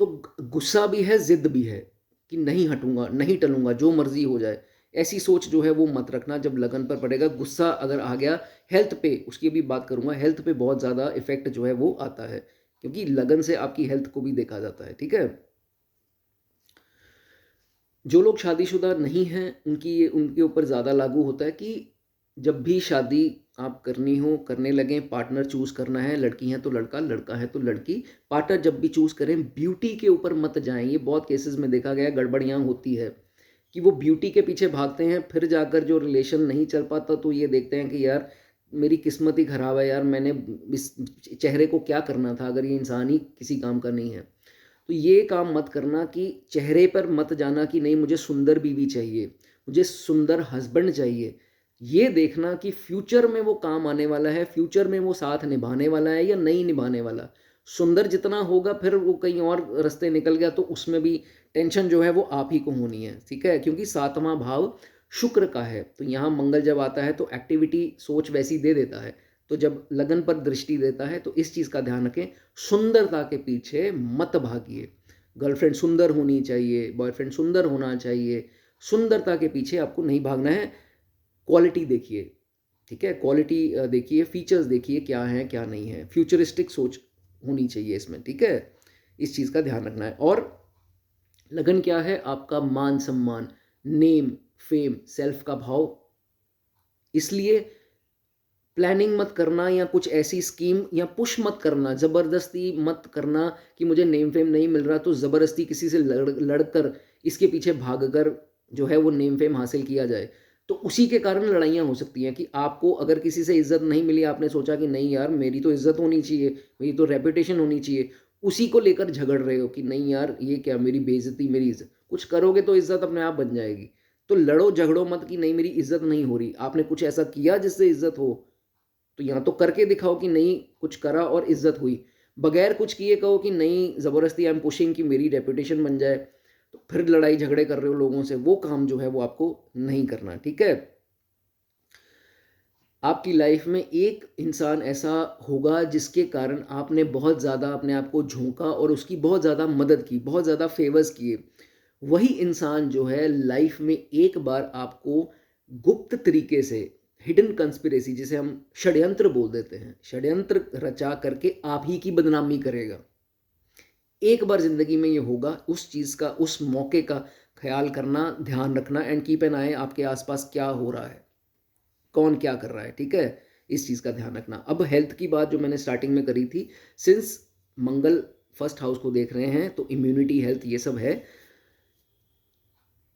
तो गुस्सा भी है, ज़िद्द भी है, कि नहीं हटूंगा, नहीं टलूंगा, जो मर्जी हो जाए। ऐसी सोच जो है वो मत रखना जब लगन पर पड़ेगा। गुस्सा अगर आ गया, हेल्थ पे, उसकी भी बात करूंगा, हेल्थ पे बहुत ज़्यादा इफेक्ट जो है वो आता है, क्योंकि लगन से आपकी हेल्थ को भी देखा जाता है, ठीक है। जो लोग शादीशुदा नहीं हैं उनकी उनके ऊपर ज़्यादा लागू होता है कि जब भी शादी आप करनी हो, करने लगें, पार्टनर चूज़ करना है, लड़की हैं तो लड़का, लड़का है तो लड़की, पार्टनर जब भी चूज़ करें ब्यूटी के ऊपर मत जाएं। ये बहुत केसेस में देखा गया, गड़बड़ियाँ होती है कि वो ब्यूटी के पीछे भागते हैं, फिर जाकर जो रिलेशन नहीं चल पाता तो ये देखते हैं कि यार मेरी किस्मत ही ख़राब है, यार मैंने इस चेहरे को क्या करना था अगर ये इंसान ही किसी काम का नहीं है। तो ये काम मत करना कि चेहरे पर मत जाना कि नहीं मुझे सुंदर बीवी चाहिए, मुझे सुंदर हस्बैंड चाहिए। ये देखना कि फ्यूचर में वो काम आने वाला है, फ्यूचर में वो साथ निभाने वाला है या नहीं निभाने वाला। सुंदर जितना होगा, फिर वो कहीं और रास्ते निकल गया तो उसमें भी टेंशन जो है वो आप ही को होनी है, ठीक है, क्योंकि 7वां भाव शुक्र का है। तो यहाँ मंगल जब आता है तो एक्टिविटी सोच वैसी दे देता है। तो जब लगन पर दृष्टि देता है तो इस चीज़ का ध्यान रखें, सुंदरता के पीछे मत भागिए। गर्लफ्रेंड सुंदर होनी चाहिए, बॉयफ्रेंड सुंदर होना चाहिए, सुंदरता के पीछे आपको नहीं भागना है। क्वालिटी देखिए, ठीक है, क्वालिटी देखिए, फीचर्स देखिए क्या है क्या नहीं है, फ्यूचरिस्टिक सोच होनी चाहिए इसमें, ठीक है। इस चीज़ का ध्यान रखना है। और लगन क्या है, आपका मान सम्मान, नेम, फेम, सेल्फ का भाव। इसलिए प्लानिंग मत करना या कुछ ऐसी स्कीम या पुश मत करना, ज़बरदस्ती मत करना कि मुझे नेम फेम नहीं मिल रहा तो ज़बरदस्ती किसी से लड़कर इसके पीछे भागकर जो है वो नेम फेम हासिल किया जाए। तो उसी के कारण लड़ाइयाँ हो सकती हैं कि आपको अगर किसी से इज्जत नहीं मिली, आपने सोचा कि नहीं यार मेरी तो इज्जत होनी चाहिए, मेरी तो रेपुटेशन होनी चाहिए, उसी को लेकर झगड़ रहे हो कि नहीं यार ये क्या, मेरी बेइज्जती, मेरी इज्जत। कुछ करोगे तो इज्जत अपने आप बन जाएगी। तो लड़ो झगड़ो मत कि नहीं मेरी इज्जत नहीं हो रही, आपने कुछ ऐसा किया जिससे इज्जत हो, तो यहाँ तो करके दिखाओ कि नहीं कुछ करा और इज्जत हुई, बगैर कुछ किए कहो कि नहीं ज़बरदस्ती आई एम पुशिंग कि मेरी रेपुटेशन बन जाए, तो फिर लड़ाई झगड़े कर रहे हो लोगों से, वो काम जो है वो आपको नहीं करना, ठीक है। आपकी लाइफ में एक इंसान ऐसा होगा जिसके कारण आपने बहुत ज़्यादा अपने आप को झोंका और उसकी बहुत ज़्यादा मदद की, बहुत ज़्यादा फेवर्स किए। वही इंसान जो है लाइफ में एक बार आपको गुप्त तरीके से, हिडन कंस्पिरेसी जिसे हम षड्यंत्र बोल देते हैं, षड्यंत्र रचा करके आप ही की बदनामी करेगा। एक बार ज़िंदगी में ये होगा, उस चीज़ का, उस मौके का ख्याल करना, ध्यान रखना एंड कीप एन आई आपके आसपास क्या हो रहा है, कौन क्या कर रहा है, ठीक है। इस चीज़ का ध्यान रखना। अब हेल्थ की बात जो मैंने स्टार्टिंग में करी थी, सिंस मंगल फर्स्ट हाउस को देख रहे हैं तो इम्यूनिटी, हेल्थ, ये सब है।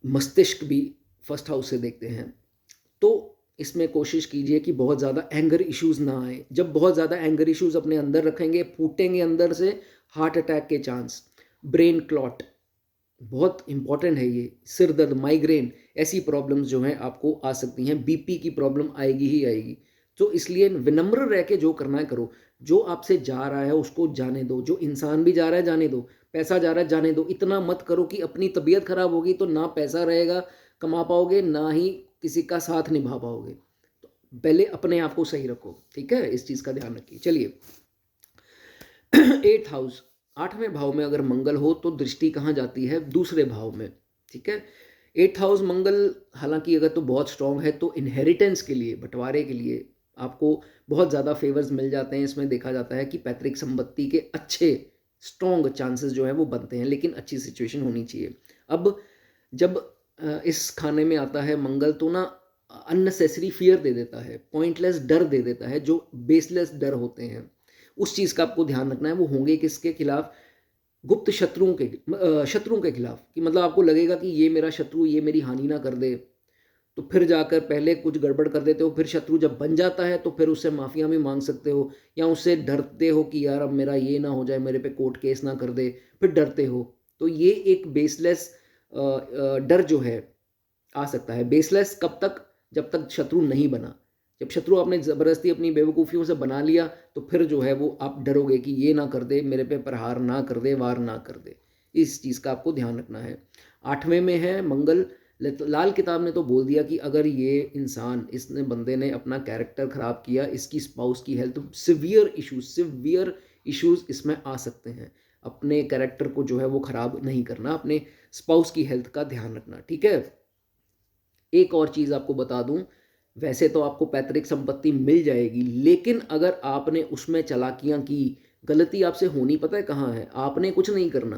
मस्तिष्क भी फर्स्ट हाउस से देखते हैं, तो इसमें कोशिश कीजिए कि बहुत ज़्यादा एंगर इश्यूज़ ना आए। जब बहुत ज़्यादा एंगर इश्यूज़ अपने अंदर रखेंगे, फूटेंगे अंदर से, हार्ट अटैक के चांस, ब्रेन क्लॉट, बहुत इंपॉर्टेंट है ये, सिर दर्द, माइग्रेन, ऐसी प्रॉब्लम्स जो हैं आपको आ सकती हैं, बीपी की प्रॉब्लम आएगी ही आएगी। तो इसलिए विनम्र रह के जो करना है करो, जो आपसे जा रहा है उसको जाने दो, जो इंसान भी जा रहा है जाने दो, पैसा जा रहा है जाने दो। इतना मत करो कि अपनी तबीयत खराब होगी तो ना पैसा रहेगा कमा पाओगे, ना ही किसी का साथ निभा पाओगे। तो पहले अपने आप को सही रखो, ठीक है, इस चीज़ का ध्यान रखिए। चलिए, 8th हाउस, 8वें भाव में अगर मंगल हो तो दृष्टि कहाँ जाती है? दूसरे भाव में, ठीक है। 8th हाउस मंगल हालांकि अगर तो बहुत स्ट्रांग है तो इनहेरिटेंस के लिए, बंटवारे के लिए आपको बहुत ज़्यादा फेवर्स मिल जाते हैं। इसमें देखा जाता है कि पैतृक संपत्ति के अच्छे स्ट्रॉन्ग चांसेस जो है वो बनते हैं, लेकिन अच्छी सिचुएशन होनी चाहिए। अब जब इस खाने में आता है मंगल तो ना अननेसेसरी फियर दे देता है, पॉइंटलेस डर दे देता है, जो बेसलेस डर होते हैं। उस चीज़ का आपको ध्यान रखना है। वो होंगे किसके खिलाफ? गुप्त शत्रुओं के खिलाफ, कि मतलब आपको लगेगा कि ये मेरा शत्रु, ये मेरी हानि ना कर दे, तो फिर जाकर पहले कुछ गड़बड़ कर देते हो, फिर शत्रु जब बन जाता है तो फिर उससे माफिया भी मांग सकते हो, या उससे डरते हो कि यार अब मेरा ये ना हो जाए, मेरे पे कोर्ट केस ना कर दे, फिर डरते हो। तो ये एक बेसलेस डर जो है आ सकता है। बेसलेस कब तक? जब तक शत्रु नहीं बना। जब शत्रु आपने ज़बरदस्ती अपनी बेवकूफ़ियों से बना लिया तो फिर जो है वो आप डरोगे कि ये ना कर दे, मेरे पे प्रहार ना कर दे, वार ना कर दे। इस चीज़ का आपको ध्यान रखना है। 8वें में है मंगल। लाल किताब ने तो बोल दिया कि अगर ये इंसान, इसने बंदे ने अपना कैरेक्टर ख़राब किया, इसकी स्पाउस की हेल्थ, सिवियर इश्यूज़ इसमें आ सकते हैं। अपने कैरेक्टर को जो है वो ख़राब नहीं करना, अपने स्पाउस की हेल्थ का ध्यान रखना, ठीक है। एक और चीज़ आपको बता दूं, वैसे तो आपको पैतृक संपत्ति मिल जाएगी, लेकिन अगर आपने उसमें चालाकियां की, गलती आपसे होनी पता है कहाँ है? आपने कुछ नहीं करना,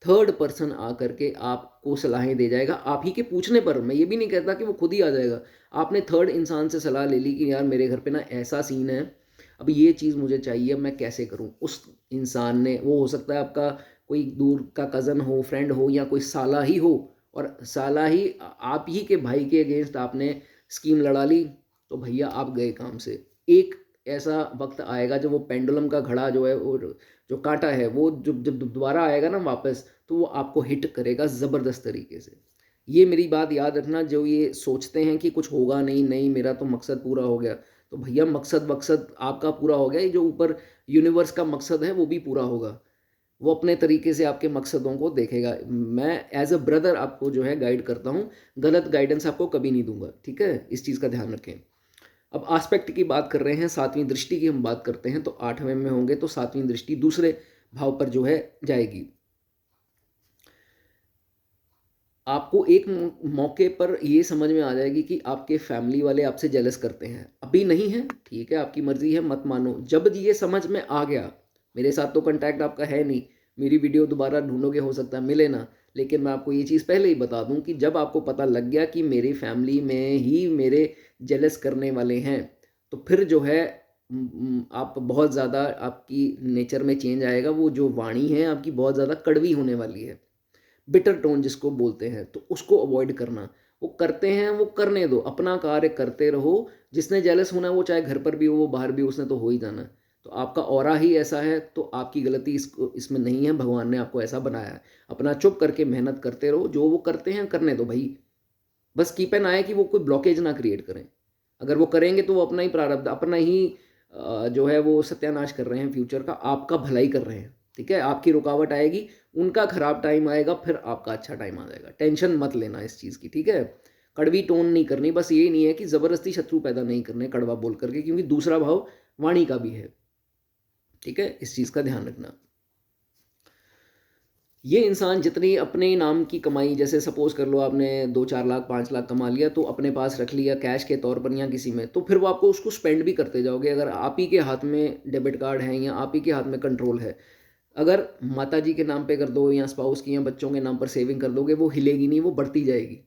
थर्ड पर्सन आकर के आपको सलाहें दे जाएगा आप ही के पूछने पर। मैं ये भी नहीं कहता कि वो खुद ही आ जाएगा। आपने थर्ड इंसान से सलाह ले ली कि यार मेरे घर पे ना ऐसा सीन है, अब ये चीज़ मुझे चाहिए, मैं कैसे करूँ? उस इंसान ने, वो हो सकता है आपका कोई दूर का कज़न हो, फ्रेंड हो, या कोई साला ही हो, और साला ही आप ही के भाई के अगेंस्ट आपने स्कीम लड़ा ली, तो भैया आप गए काम से। एक ऐसा वक्त आएगा जब वो पेंडुलम का घड़ा जो है, और जो कांटा है, वो जब जब दोबारा आएगा ना वापस, तो वो आपको हिट करेगा ज़बरदस्त तरीके से। ये मेरी बात याद रखना। जो ये सोचते हैं कि कुछ होगा नहीं, नहीं मेरा तो मकसद पूरा हो गया, तो भैया मकसद आपका पूरा हो गया। ये जो ऊपर यूनिवर्स का मकसद है वो भी पूरा होगा। वो अपने तरीके से आपके मकसदों को देखेगा। मैं एज अ ब्रदर आपको जो है गाइड करता हूँ, गलत गाइडेंस आपको कभी नहीं दूंगा, ठीक है। इस चीज़ का ध्यान रखें। अब आस्पेक्ट की बात कर रहे हैं, 7वीं दृष्टि की हम बात करते हैं, तो 8वें में होंगे तो 7वीं दृष्टि दूसरे भाव पर जो है जाएगी। आपको एक मौके पर ये समझ में आ जाएगी कि आपके फैमिली वाले आपसे जेलस करते हैं। अभी नहीं है, ठीक है, आपकी मर्जी है, मत मानो। जब ये समझ में आ गया, मेरे साथ तो कांटेक्ट आपका है नहीं, मेरी वीडियो दोबारा ढूंढोगे, हो सकता है मिले ना, लेकिन मैं आपको ये चीज़ पहले ही बता दूं कि जब आपको पता लग गया कि मेरी फैमिली में ही मेरे जेलस करने वाले हैं, तो फिर जो है आप बहुत ज़्यादा, आपकी नेचर में चेंज आएगा। वो जो वाणी है आपकी बहुत ज़्यादा कड़वी होने वाली है, बिटर टोन जिसको बोलते हैं, तो उसको अवॉइड करना। वो करते हैं, वो करने दो, अपना कार्य करते रहो। जिसने जेलस होना है वो चाहे घर पर भी हो, वो बाहर भी हो, उसने तो हो ही जाना है। तो आपका ऑरा ही ऐसा है, तो आपकी गलती इसमें नहीं है, भगवान ने आपको ऐसा बनाया है। अपना चुप करके मेहनत करते रहो, जो वो करते हैं करने दो भाई। बस कीप एन आई कि वो कोई ब्लॉकेज ना क्रिएट करें। अगर वो करेंगे तो वो अपना ही प्रारब्ध, अपना ही जो है वो सत्यानाश कर रहे हैं फ्यूचर का, आपका भलाई कर रहे हैं। ठीक है, आपकी रुकावट आएगी, उनका खराब टाइम आएगा, फिर आपका अच्छा टाइम आ जाएगा। टेंशन मत लेना इस चीज़ की। ठीक है, कड़वी टोन नहीं करनी, बस ये नहीं है कि ज़बरदस्ती शत्रु पैदा नहीं करने कड़वा बोल करके, क्योंकि दूसरा भाव वाणी का भी है। ठीक है, इस चीज़ का ध्यान रखना। ये इंसान जितनी अपने नाम की कमाई, जैसे सपोज कर लो आपने 2-4 लाख 5 लाख कमा लिया, तो अपने पास रख लिया कैश के तौर पर या किसी में, तो फिर वो आपको उसको स्पेंड भी करते जाओगे। अगर आप ही के हाथ में डेबिट कार्ड है या आप ही के हाथ में कंट्रोल है, अगर माता जी के नाम पे कर दो या स्पाउस की या बच्चों के नाम पर सेविंग कर दोगे, वो हिलेगी नहीं, वो बढ़ती जाएगी,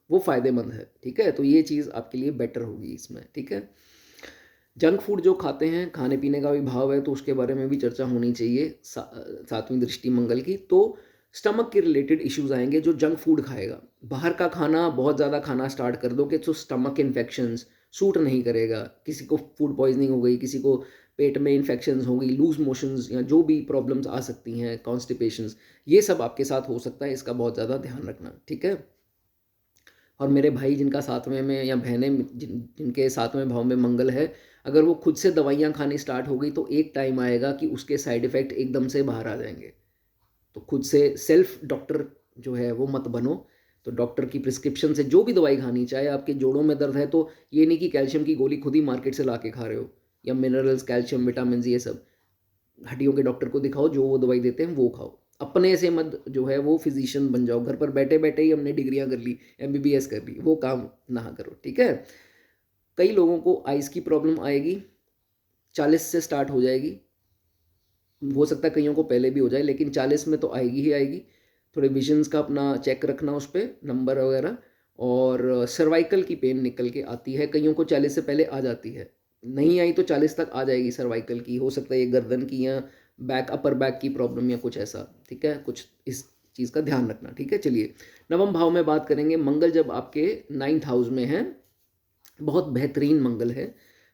वो फ़ायदेमंद है। ठीक है, तो ये चीज़ आपके लिए बेटर होगी इसमें। ठीक है, जंक फूड जो खाते हैं, खाने पीने का भी भाव है, तो उसके बारे में भी चर्चा होनी चाहिए सातवीं दृष्टि मंगल की। तो स्टमक के रिलेटेड इश्यूज आएंगे जो जंक फूड खाएगा। बाहर का खाना बहुत ज़्यादा खाना स्टार्ट कर दो कि तो स्टमक इन्फेक्शंस सूट नहीं करेगा। किसी को फूड पॉइजनिंग हो गई, किसी को पेट में इन्फेक्शंस हो गई, लूज मोशंस या जो भी प्रॉब्लम्स आ सकती हैं, कॉन्स्टिपेशंस, ये सब आपके साथ हो सकता है। इसका बहुत ज़्यादा ध्यान रखना। ठीक है, और मेरे भाई जिनका सातवें में या बहनें जिनके सातवें भाव में मंगल है, अगर वो खुद से दवाइयाँ खानी स्टार्ट हो गई, तो एक टाइम आएगा कि उसके साइड इफ़ेक्ट एकदम से बाहर आ जाएंगे। तो खुद से सेल्फ डॉक्टर जो है वो मत बनो। तो डॉक्टर की प्रिस्क्रिप्शन से जो भी दवाई खानी, चाहे आपके जोड़ों में दर्द है, तो ये नहीं कि कैल्शियम की गोली खुद ही मार्केट से ला के खा रहे हो, या मिनरल्स, कैल्शियम, विटामिन, ये सब हड्डियों के डॉक्टर को दिखाओ, जो वो दवाई देते हैं वो खाओ। अपने से मत जो है वो फिजिशियन बन जाओ, घर पर बैठे बैठे ही हमने डिग्रियां कर ली, एमबीबीएस कर ली, वो काम ना करो। ठीक है, कई लोगों को आइज़ की प्रॉब्लम आएगी, 40 से स्टार्ट हो जाएगी, हो सकता है कईयों को पहले भी हो जाए, लेकिन 40 में तो आएगी ही आएगी। थोड़े विजन्स का अपना चेक रखना उस पर नंबर वगैरह। और सर्वाइकल की पेन निकल के आती है, कईयों को 40 से पहले आ जाती है, नहीं आई तो 40 तक आ जाएगी सर्वाइकल की। हो सकता है ये गर्दन की या बैक, अपर बैक की प्रॉब्लम या कुछ ऐसा। ठीक है, कुछ इस चीज़ का ध्यान रखना। ठीक है, चलिए नवम भाव में बात करेंगे। मंगल जब आपके 9th हाउस में है, बहुत बेहतरीन मंगल है।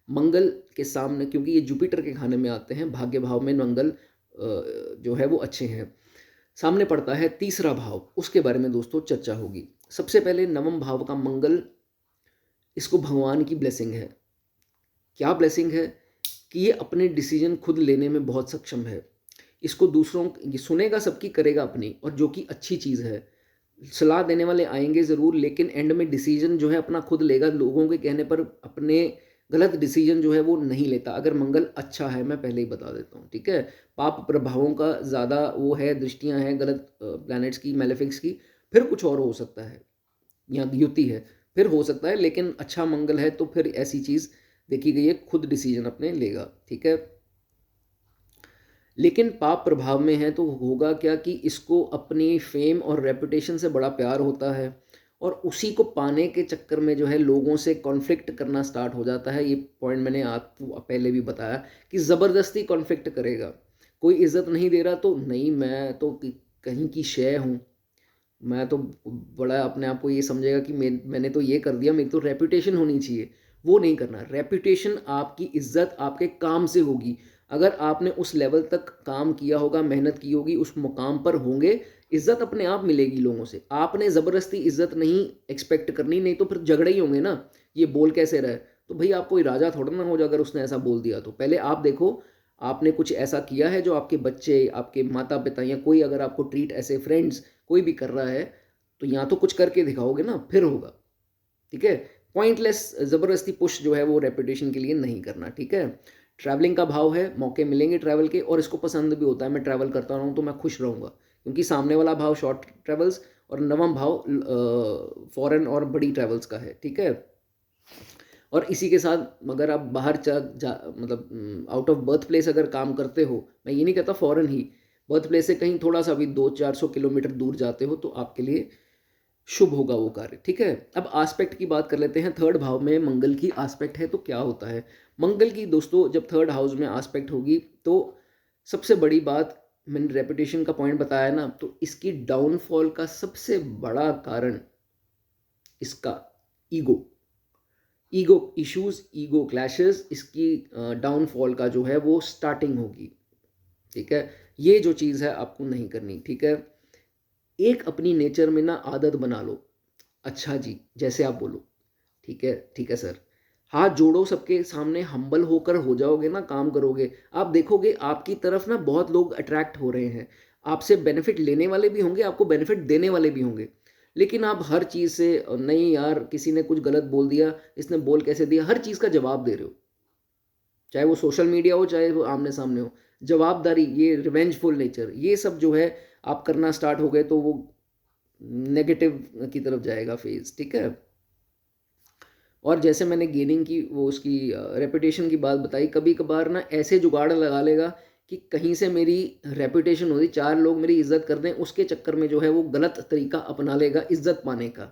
मंगल के सामने, क्योंकि ये जुपिटर के खाने में आते हैं, भाग्य भाव में मंगल जो है वो अच्छे हैं, सामने पड़ता है तीसरा भाव, उसके बारे में दोस्तों चर्चा होगी। सबसे पहले नवम भाव का मंगल, इसको भगवान की ब्लेसिंग है। क्या ब्लेसिंग है कि ये अपने डिसीजन खुद लेने में बहुत सक्षम है। इसको दूसरों ये सुनेगा, सबकी करेगा अपनी, और जो कि अच्छी चीज़ है। सलाह देने वाले आएंगे ज़रूर, लेकिन एंड में डिसीजन जो है अपना खुद लेगा। लोगों के कहने पर अपने गलत डिसीजन जो है वो नहीं लेता, अगर मंगल अच्छा है, मैं पहले ही बता देता हूँ। ठीक है, पाप प्रभावों का ज़्यादा वो है, दृष्टियाँ हैं गलत प्लैनेट्स की, मेलेफिक्स की, फिर कुछ और हो सकता है, या युति है, फिर हो सकता है, लेकिन अच्छा मंगल है तो फिर ऐसी चीज़ देखी गई है, खुद डिसीजन अपने लेगा। ठीक है, लेकिन पाप प्रभाव में है तो होगा क्या कि इसको अपनी फेम और रेपुटेशन से बड़ा प्यार होता है, और उसी को पाने के चक्कर में जो है लोगों से कॉन्फ्लिक्ट करना स्टार्ट हो जाता है। ये पॉइंट मैंने आपको पहले भी बताया कि ज़बरदस्ती कॉन्फ्लिक्ट करेगा। कोई इज्जत नहीं दे रहा तो नहीं, मैं तो कहीं की शय हूँ, मैं तो बड़ा अपने आप को ये समझेगा कि मैंने तो ये कर दिया, मेरी तो रेपुटेशन होनी चाहिए। वो नहीं करना। रेपुटेशन, आपकी इज्जत आपके काम से होगी। अगर आपने उस लेवल तक काम किया होगा, मेहनत की होगी, उस मुकाम पर होंगे, इज्जत अपने आप मिलेगी लोगों से। आपने ज़बरदस्ती इज्जत नहीं एक्सपेक्ट करनी, नहीं तो फिर झगड़े ही होंगे ना, ये बोल कैसे रहे। तो भाई आप कोई राजा थोड़ा ना हो जो अगर उसने ऐसा बोल दिया तो। पहले आप देखो आपने कुछ ऐसा किया है जो आपके बच्चे, आपके माता पिता या कोई अगर आपको ट्रीट ऐसे, फ्रेंड्स कोई भी कर रहा है, तो यहाँ तो कुछ करके दिखाओगे ना, फिर होगा। ठीक है, पॉइंटलेस ज़बरदस्ती पुश जो है वो रेपुटेशन के लिए नहीं करना। ठीक है, ट्रैवलिंग का भाव है, मौके मिलेंगे ट्रैवल के, और इसको पसंद भी होता है, मैं ट्रैवल करता रहूँ तो मैं खुश रहूँगा, क्योंकि सामने वाला भाव शॉर्ट ट्रैवल्स और नवम भाव फॉरेन और बड़ी ट्रैवल्स का है। ठीक है, और इसी के साथ अगर आप बाहर मतलब आउट ऑफ बर्थ प्लेस अगर काम करते हो, मैं ये नहीं कहता फॉरेन ही, बर्थ प्लेस से कहीं थोड़ा सा भी 200-400 किलोमीटर दूर जाते हो, तो आपके लिए शुभ होगा वो कार्य। ठीक है, अब आस्पेक्ट की बात कर लेते हैं। थर्ड भाव में मंगल की आस्पेक्ट है तो क्या होता है। मंगल की दोस्तों जब थर्ड हाउस में आस्पेक्ट होगी, तो सबसे बड़ी बात, मैंने रेपुटेशन का पॉइंट बताया ना, तो इसकी डाउनफॉल का सबसे बड़ा कारण इसका ego, ego issues, ego clashes, इसकी डाउनफॉल का जो है वो स्टार्टिंग होगी। ठीक है, ये जो चीज़ है आपको नहीं करनी। ठीक है, एक अपनी नेचर में ना आदत बना लो, अच्छा जी जैसे आप बोलो, ठीक है सर, हाथ जोड़ो सबके सामने, हम्बल होकर हो जाओगे ना, काम करोगे, आप देखोगे आपकी तरफ ना बहुत लोग अट्रैक्ट हो रहे हैं। आपसे बेनिफिट लेने वाले भी होंगे, आपको बेनिफिट देने वाले भी होंगे। लेकिन आप हर चीज़ से नहीं यार किसी ने कुछ गलत बोल दिया, इसने बोल कैसे दिया, हर चीज़ का जवाब दे रहे हो। चाहे वो सोशल मीडिया हो, चाहे वो आमने-सामने हो। जवाबदारी, ये रिवेंजफुल नेचर, ये सब जो है आप करना स्टार्ट हो गए तो वो नेगेटिव की तरफ जाएगा फेज़, ठीक है? और जैसे मैंने गेनिंग की वो उसकी रेपुटेशन की बात बताई, कभी-कभार ना ऐसे जुगाड़ लगा लेगा कि कहीं से मेरी रेपुटेशन होगी, 4 लोग मेरी इज़्ज़त कर दें, उसके चक्कर में जो है वो गलत तरीका अपना लेगा इज़्ज़त पाने का।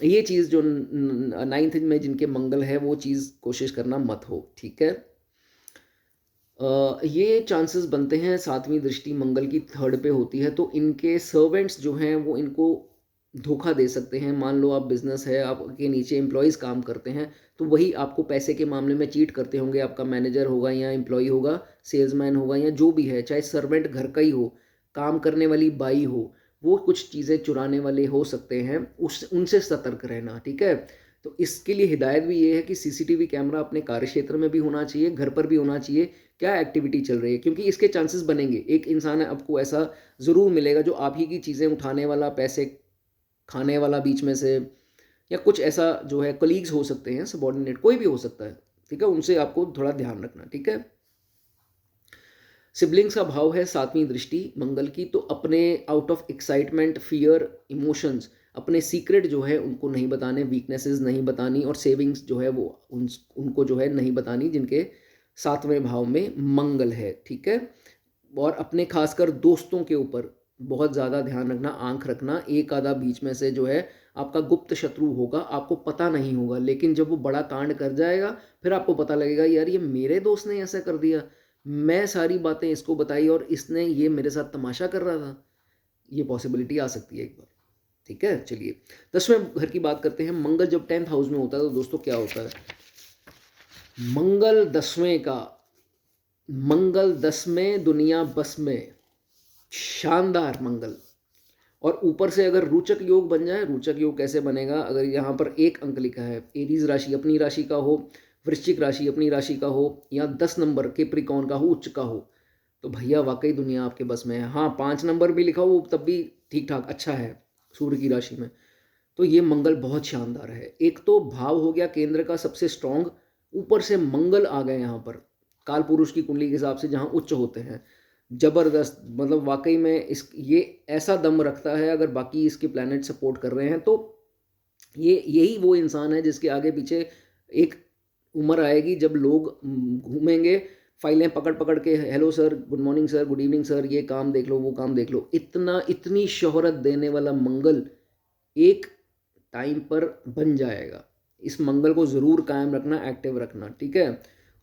ये चीज़ जो 9th में जिनके मंगल है, वो चीज़ कोशिश करना मत हो, ठीक है? ये चांसेस बनते हैं 7वीं दृष्टि मंगल की 3rd पे होती है, तो इनके सर्वेंट्स जो हैं वो इनको धोखा दे सकते हैं। मान लो आप बिज़नेस है, आपके नीचे एम्प्लॉइज़ काम करते हैं, तो वही आपको पैसे के मामले में चीट करते होंगे। आपका मैनेजर होगा या एम्प्लॉयी होगा, सेल्समैन होगा या जो भी है, चाहे सर्वेंट घर का ही हो, काम करने वाली बाई हो, वो कुछ चीज़ें चुराने वाले हो सकते हैं, उस उनसे सतर्क रहना, ठीक है? तो इसके लिए हिदायत भी ये है कि सीसीटीवी कैमरा अपने कार्यक्षेत्र में भी होना चाहिए, घर पर भी होना चाहिए, क्या एक्टिविटी चल रही है, क्योंकि इसके चांसेस बनेंगे। एक इंसान है आपको ऐसा ज़रूर मिलेगा जो आप ही की चीज़ें उठाने वाला, पैसे खाने वाला बीच में से, या कुछ ऐसा जो है कलीग्स हो सकते हैं, सबॉर्डिनेट कोई भी हो सकता है, ठीक है? उनसे आपको थोड़ा ध्यान रखना, ठीक है? सिबलिंग्स का भाव है 7वीं दृष्टि मंगल की, तो अपने out of excitement, fear, emotions, अपने सीक्रेट जो है उनको नहीं बताने, वीकनेसेस नहीं बतानी, और सेविंग्स जो है वो उनको जो है नहीं बतानी जिनके 7वें भाव में मंगल है, ठीक है? और अपने खासकर दोस्तों के ऊपर बहुत ज़्यादा ध्यान रखना, आँख रखना। एक आधा बीच में से जो है आपका गुप्त शत्रु होगा, आपको पता नहीं होगा, लेकिन जब वो बड़ा कांड कर जाएगा, फिर आपको पता लगेगा यार ये मेरे दोस्त ने ऐसा कर दिया, मैं सारी बातें इसको बताई और इसने ये मेरे साथ तमाशा कर रहा था। ये पॉसिबिलिटी आ सकती है एक बार, ठीक है? चलिए 10वें घर की बात करते हैं। मंगल जब 10th हाउस में होता है तो दोस्तों क्या होता है? मंगल 10वें का, मंगल 10वें दुनिया बस में, शानदार मंगल। और ऊपर से अगर रोचक योग बन जाए, रोचक योग कैसे बनेगा? अगर यहाँ पर 1 अंक लिखा है, एरीज राशि अपनी राशि का हो, वृश्चिक राशि अपनी राशि का हो, या 10 नंबर कैप्रिकॉर्न का हो, उच्च का हो, तो भैया वाकई दुनिया आपके बस में है। हाँ, 5 नंबर भी लिखा हो तब भी ठीक ठाक अच्छा है सूर्य की राशि में। तो ये मंगल बहुत शानदार है। एक तो भाव हो गया केंद्र का सबसे स्ट्रांग, ऊपर से मंगल आ गए यहाँ पर काल पुरुष की कुंडली के हिसाब से जहाँ उच्च होते हैं, जबरदस्त। मतलब वाकई में इस ये ऐसा दम रखता है, अगर बाकी इसके प्लैनेट सपोर्ट कर रहे हैं तो ये यही वो इंसान है जिसके आगे पीछे एक उम्र आएगी जब लोग घूमेंगे फाइलें पकड़ पकड़ के, hello sir, good morning sir, good evening sir, ये काम देख लो, वो काम देख लो। इतना इतनी शोहरत देने वाला मंगल एक टाइम पर बन जाएगा। इस मंगल को ज़रूर कायम रखना, एक्टिव रखना, ठीक है?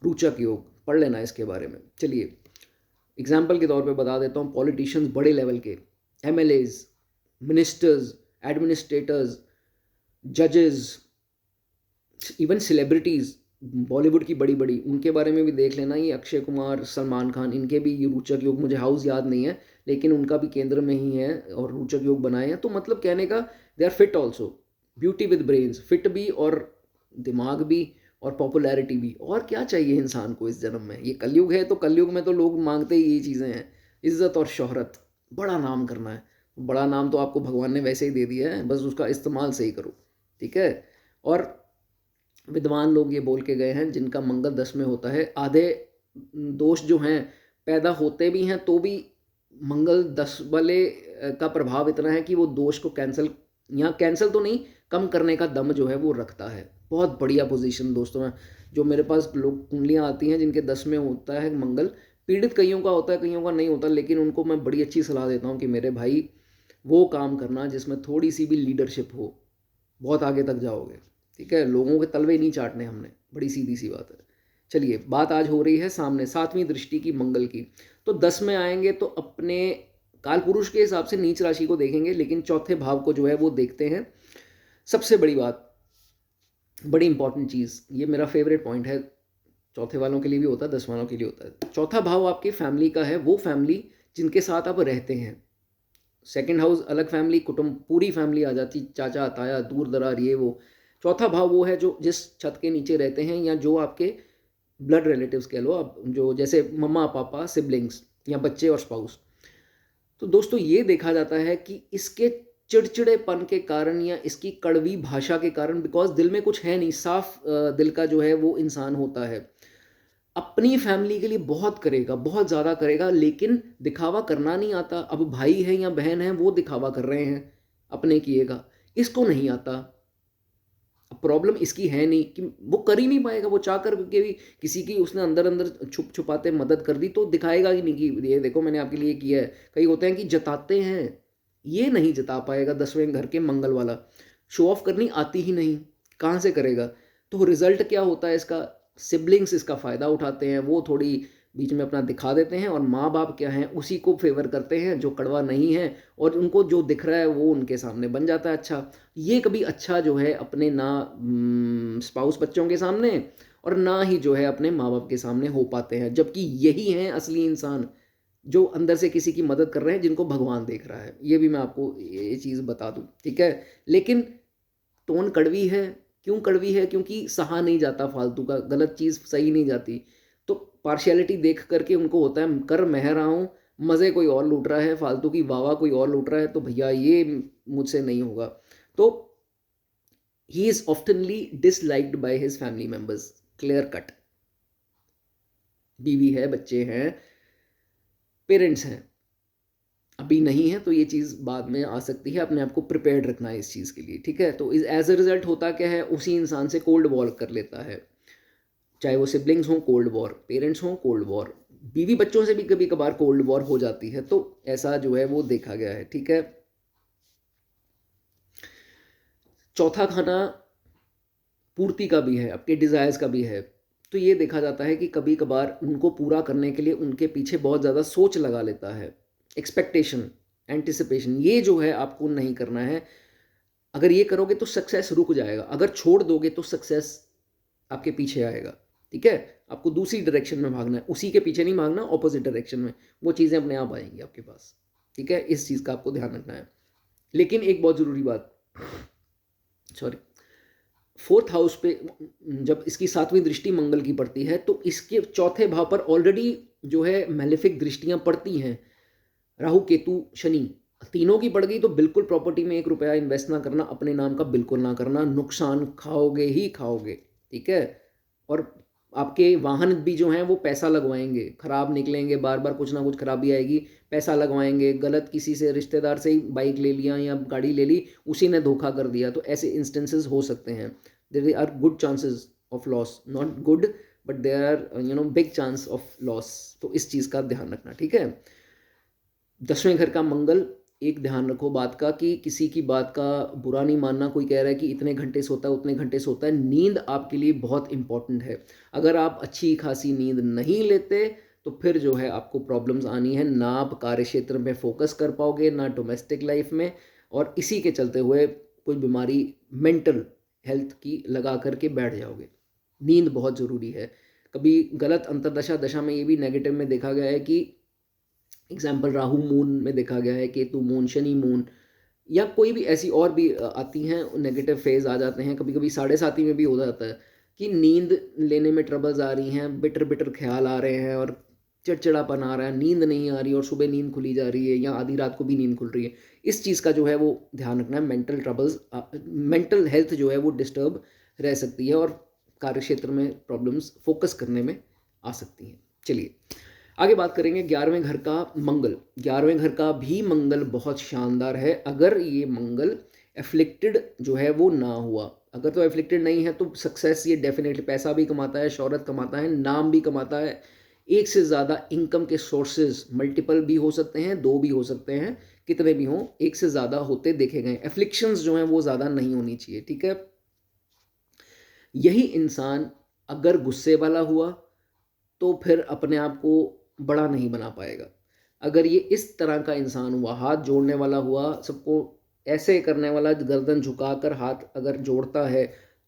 रोचक योग पढ़ लेना इसके बारे में। चलिए एग्जाम्पल के तौर पे बता देता हूँ। पॉलिटिशियंस बड़े लेवल के, एमएलएज, मिनिस्टर्स, एडमिनिस्ट्रेटर्स, जजेस, इवन सेलिब्रिटीज़, बॉलीवुड की बड़ी बड़ी, उनके बारे में भी देख लेना। ये अक्षय कुमार, सलमान खान, इनके भी ये रोचक योग, मुझे हाउस याद नहीं है लेकिन उनका भी केंद्र में ही है और रोचक योग बनाए हैं। तो मतलब कहने का, they are fit also, beauty with brains, fit भी और दिमाग भी और पॉपुलैरिटी भी। और क्या चाहिए इंसान को इस जन्म में? ये कलयुग है, तो कलयुग में तो लोग मांगते ही यही चीज़ें हैं, इज्जत और शोहरत, बड़ा नाम करना है। बड़ा नाम तो आपको भगवान ने वैसे ही दे दिया है, बस उसका इस्तेमाल सही करो, ठीक है? और विद्वान लोग ये बोल के गए हैं जिनका मंगल 10 में होता है, आधे दोष जो हैं पैदा होते भी हैं तो भी मंगल 10 वाले का प्रभाव इतना है कि वो दोष को कैंसिल, या कैंसिल तो नहीं, कम करने का दम जो है वो रखता है। बहुत बढ़िया पोजीशन दोस्तों है। जो मेरे पास लोग कुंडलियाँ आती हैं जिनके 10 में होता है मंगल, पीड़ित कईयों का होता है, कईयों का नहीं होता, लेकिन उनको मैं बड़ी अच्छी सलाह देता हूँ कि मेरे भाई वो काम करना जिसमें थोड़ी सी भी लीडरशिप हो, बहुत आगे तक जाओगे, ठीक है? लोगों के तलवे नहीं चाटने हमने, बड़ी सीधी सी बात है। चलिए बात आज हो रही है सामने 7वीं दृष्टि की मंगल की। तो 10 में आएंगे तो अपने काल पुरुष के हिसाब से नीच राशि को देखेंगे, लेकिन चौथे भाव को जो है वो देखते हैं। सबसे बड़ी बात, बड़ी इंपॉर्टेंट चीज़, ये मेरा फेवरेट पॉइंट है, चौथे वालों के लिए भी होता है, 10 वालों के लिए होता है। चौथा भाव आपकी फैमिली का है, वो फैमिली जिनके साथ आप रहते हैं। सेकंड हाउस अलग फैमिली, कुटुंब, पूरी फैमिली आ जाती, चाचा ताया दूर दरार ये वो। चौथा भाव वो है जो जिस छत के नीचे रहते हैं या जो आपके ब्लड रिलेटिव्स कह लो आप, जो जैसे मम्मा पापा, सिबलिंग्स या बच्चे और स्पाउस। तो दोस्तों ये देखा जाता है कि इसके चिड़चिड़ेपन के कारण या इसकी कड़वी भाषा के कारण, बिकॉज दिल में कुछ है नहीं, साफ दिल का जो है वो इंसान होता है, अपनी फैमिली के लिए बहुत करेगा, बहुत ज़्यादा करेगा, लेकिन दिखावा करना नहीं आता। अब भाई है या बहन है वो दिखावा कर रहे हैं अपने किए का, इसको नहीं आता। प्रॉब्लम इसकी है नहीं कि वो कर ही नहीं पाएगा, वो चाह कर के भी किसी की उसने अंदर अंदर छुप छुपाते मदद कर दी तो दिखाएगा ही नहीं कि ये देखो मैंने आपके लिए किया है। कई होते हैं कि जताते हैं, ये नहीं जता पाएगा 10वें घर के मंगल वाला, शो ऑफ करनी आती ही नहीं, कहाँ से करेगा। तो रिजल्ट क्या होता है इसका, सिबलिंग्स इसका फ़ायदा उठाते हैं, वो थोड़ी बीच में अपना दिखा देते हैं, और माँ बाप क्या हैं उसी को फेवर करते हैं जो कड़वा नहीं है, और उनको जो दिख रहा है वो उनके सामने बन जाता है अच्छा। ये कभी अच्छा जो है अपने ना स्पाउस बच्चों के सामने और ना ही जो है अपने माँ बाप के सामने हो पाते हैं, जबकि यही हैं असली इंसान जो अंदर से किसी की मदद कर रहे हैं, जिनको भगवान देख रहा है। ये भी मैं आपको ये चीज़ बता दूं, ठीक है। लेकिन टोन कड़वी है, क्यों कड़वी है, क्योंकि सहा नहीं जाता फालतू का, गलत चीज़ सही नहीं जाती। तो पार्शियलिटी देख करके उनको होता है कर मैं रहा हूँ, मज़े कोई और लूट रहा है, फालतू की वाह कोई और लूट रहा है, तो भैया ये मुझसे नहीं होगा। तो he is ऑफ्टनली disliked by his family members, clear cut. बीवी है, बच्चे हैं, पेरेंट्स हैं, अभी नहीं है तो ये चीज़ बाद में आ सकती है, अपने आप को प्रिपेयर्ड रखना है इस चीज़ के लिए, ठीक है। तो एज अ रिजल्ट होता क्या है, उसी इंसान से कोल्ड वॉर कर लेता है, चाहे वो सिबलिंग्स हों कोल्ड वॉर, पेरेंट्स हों कोल्ड वॉर, बीवी बच्चों से भी कभी कभार कोल्ड वॉर हो जाती है। तो ऐसा जो है वो देखा गया है, ठीक है। चौथा खाना पूर्ति का भी है, आपके डिज़ायर्स का भी है। तो ये देखा जाता है कि कभी कभार उनको पूरा करने के लिए उनके पीछे बहुत ज़्यादा सोच लगा लेता है, एक्सपेक्टेशन, एंटिसिपेशन, ये जो है आपको नहीं करना है। अगर ये करोगे तो सक्सेस रुक जाएगा, अगर छोड़ दोगे तो सक्सेस आपके पीछे आएगा, ठीक है। आपको दूसरी डायरेक्शन में भागना है, उसी के पीछे नहीं भागना, ऑपोजिट डायरेक्शन में, वो चीज़ें अपने आप आएंगी आपके पास, ठीक है। इस चीज़ का आपको ध्यान रखना है। लेकिन एक बहुत ज़रूरी बात, सॉरी, 4th हाउस पे जब इसकी 7वीं दृष्टि मंगल की पड़ती है तो इसके चौथे भाव पर ऑलरेडी जो है मैलेफिक दृष्टियां पड़ती हैं, राहु केतु शनि, तीनों की पड़ गई। तो बिल्कुल प्रॉपर्टी में 1 रुपया इन्वेस्ट ना करना, अपने नाम का बिल्कुल ना करना, नुकसान खाओगे ही खाओगे, ठीक है। और आपके वाहन भी जो हैं वो पैसा लगवाएंगे, खराब निकलेंगे, बार बार कुछ ना कुछ खराबी आएगी, पैसा लगवाएंगे, गलत किसी से रिश्तेदार से ही बाइक ले लिया या गाड़ी ले ली, उसी ने धोखा कर दिया, तो ऐसे इंस्टेंसेस हो सकते हैं। There are good chances of loss, not good but there are big chance of loss. तो इस चीज़ का ध्यान रखना, ठीक है। 10वें घर का मंगल, एक ध्यान रखो बात का कि किसी की बात का बुरा नहीं मानना। कोई कह रहा है कि इतने घंटे सोता है, उतने घंटे सोता है, नींद आपके लिए बहुत इंपॉर्टेंट है। अगर आप अच्छी खासी नींद नहीं लेते तो फिर जो है आपको प्रॉब्लम्स आनी है, ना आप कार्य क्षेत्र में फोकस कर पाओगे, ना डोमेस्टिक लाइफ में, और इसी के चलते हुए कोई बीमारी मेंटल हेल्थ की लगा करके बैठ जाओगे। नींद बहुत ज़रूरी है। कभी गलत अंतरदशा दशा में ये भी नेगेटिव में देखा गया है कि एग्जाम्पल राहु मून में देखा गया है, केतु मून, शनि मून, या कोई भी ऐसी और भी आती हैं नेगेटिव फेज आ जाते हैं, कभी कभी 7.5 में भी हो जाता है कि नींद लेने में ट्रबल्स आ रही हैं, बिटर बिटर ख्याल आ रहे हैं और चिड़चिड़ापन आ रहा है, नींद नहीं आ रही और सुबह नींद खुली जा रही है या आधी रात को भी नींद खुल रही है। इस चीज़ का जो है वो ध्यान रखना है। मेंटल ट्रबल्स, मेंटल हेल्थ जो है वो डिस्टर्ब रह सकती है और कार्य क्षेत्र में प्रॉब्लम्स फोकस करने में आ सकती हैं। चलिए आगे बात करेंगे 11वें घर का मंगल। 11वें घर का भी मंगल बहुत शानदार है, अगर ये मंगल एफ्लिक्टेड जो है वो ना हुआ। अगर तो एफ्लिक्टेड नहीं है तो सक्सेस ये डेफिनेटली, पैसा भी कमाता है, शौहरत कमाता है, नाम भी कमाता है, एक से ज़्यादा इनकम के सोर्सेज मल्टीपल भी हो सकते हैं, 2 भी हो सकते हैं, कितने भी हों, एक से ज़्यादा होते देखे गए। एफ्लिक्शंस जो हैं वो ज़्यादा नहीं होनी चाहिए, ठीक है। यही इंसान अगर गुस्से वाला हुआ तो फिर अपने आप को बड़ा नहीं बना पाएगा। अगर ये इस तरह का इंसान हुआ, हाथ जोड़ने वाला हुआ, सबको ऐसे करने वाला, गर्दन झुकाकर हाथ अगर जोड़ता है,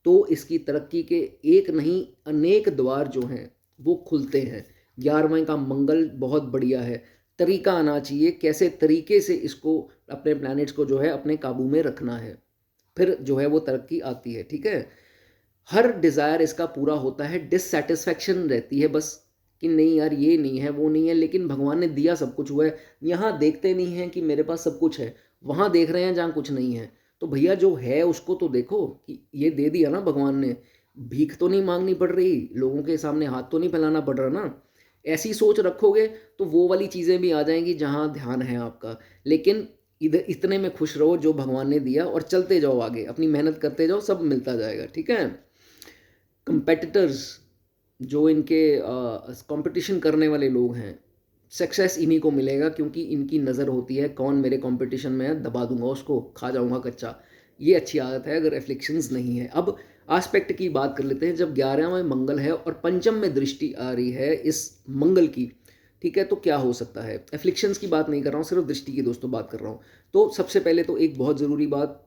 तो इसकी तरक्की के एक नहीं अनेक द्वार जो हैं वो खुलते हैं। 11वें का मंगल बहुत बढ़िया है। तरीका आना चाहिए कैसे तरीके से इसको अपने प्लैनेट्स को जो है अपने काबू में रखना है। फिर जो है वो तरक्की आती है, ठीक है। हर डिज़ायर इसका पूरा होता है, डिससैटिस्फैक्शन रहती है बस कि नहीं यार ये नहीं है, वो नहीं है, लेकिन भगवान ने दिया सब कुछ हुआ है। यहाँ देखते नहीं हैं कि मेरे पास सब कुछ है, वहाँ देख रहे हैं जहाँ कुछ नहीं है। तो भैया जो है उसको तो देखो कि ये दे दिया ना भगवान ने, भीख तो नहीं माँगनी पड़ रही, लोगों के सामने हाथ तो नहीं फैलाना पड़ रहा ना। ऐसी सोच रखोगे तो वो वाली चीज़ें भी आ जाएँगी जहाँ ध्यान है आपका। लेकिन इधर इतने में खुश रहो जो भगवान ने दिया और चलते जाओ आगे, अपनी मेहनत करते जाओ, सब मिलता जाएगा, ठीक है। कंपेटिटर्स जो इनके कंपटीशन करने वाले लोग हैं, सक्सेस इन्हीं को मिलेगा क्योंकि इनकी नज़र होती है कौन मेरे कंपटीशन में है, दबा दूंगा उसको, खा जाऊंगा कच्चा। ये अच्छी आदत है अगर एफ्लिक्शंस नहीं है। अब आस्पेक्ट की बात कर लेते हैं। जब 11वां मंगल है और पंचम में दृष्टि आ रही है इस मंगल की, ठीक है, तो क्या हो सकता है। एफ्लिक्शंस की बात नहीं कर रहा हूँ, सिर्फ दृष्टि की दोस्तों बात कर रहा हूँ। तो सबसे पहले तो एक बहुत ज़रूरी बात,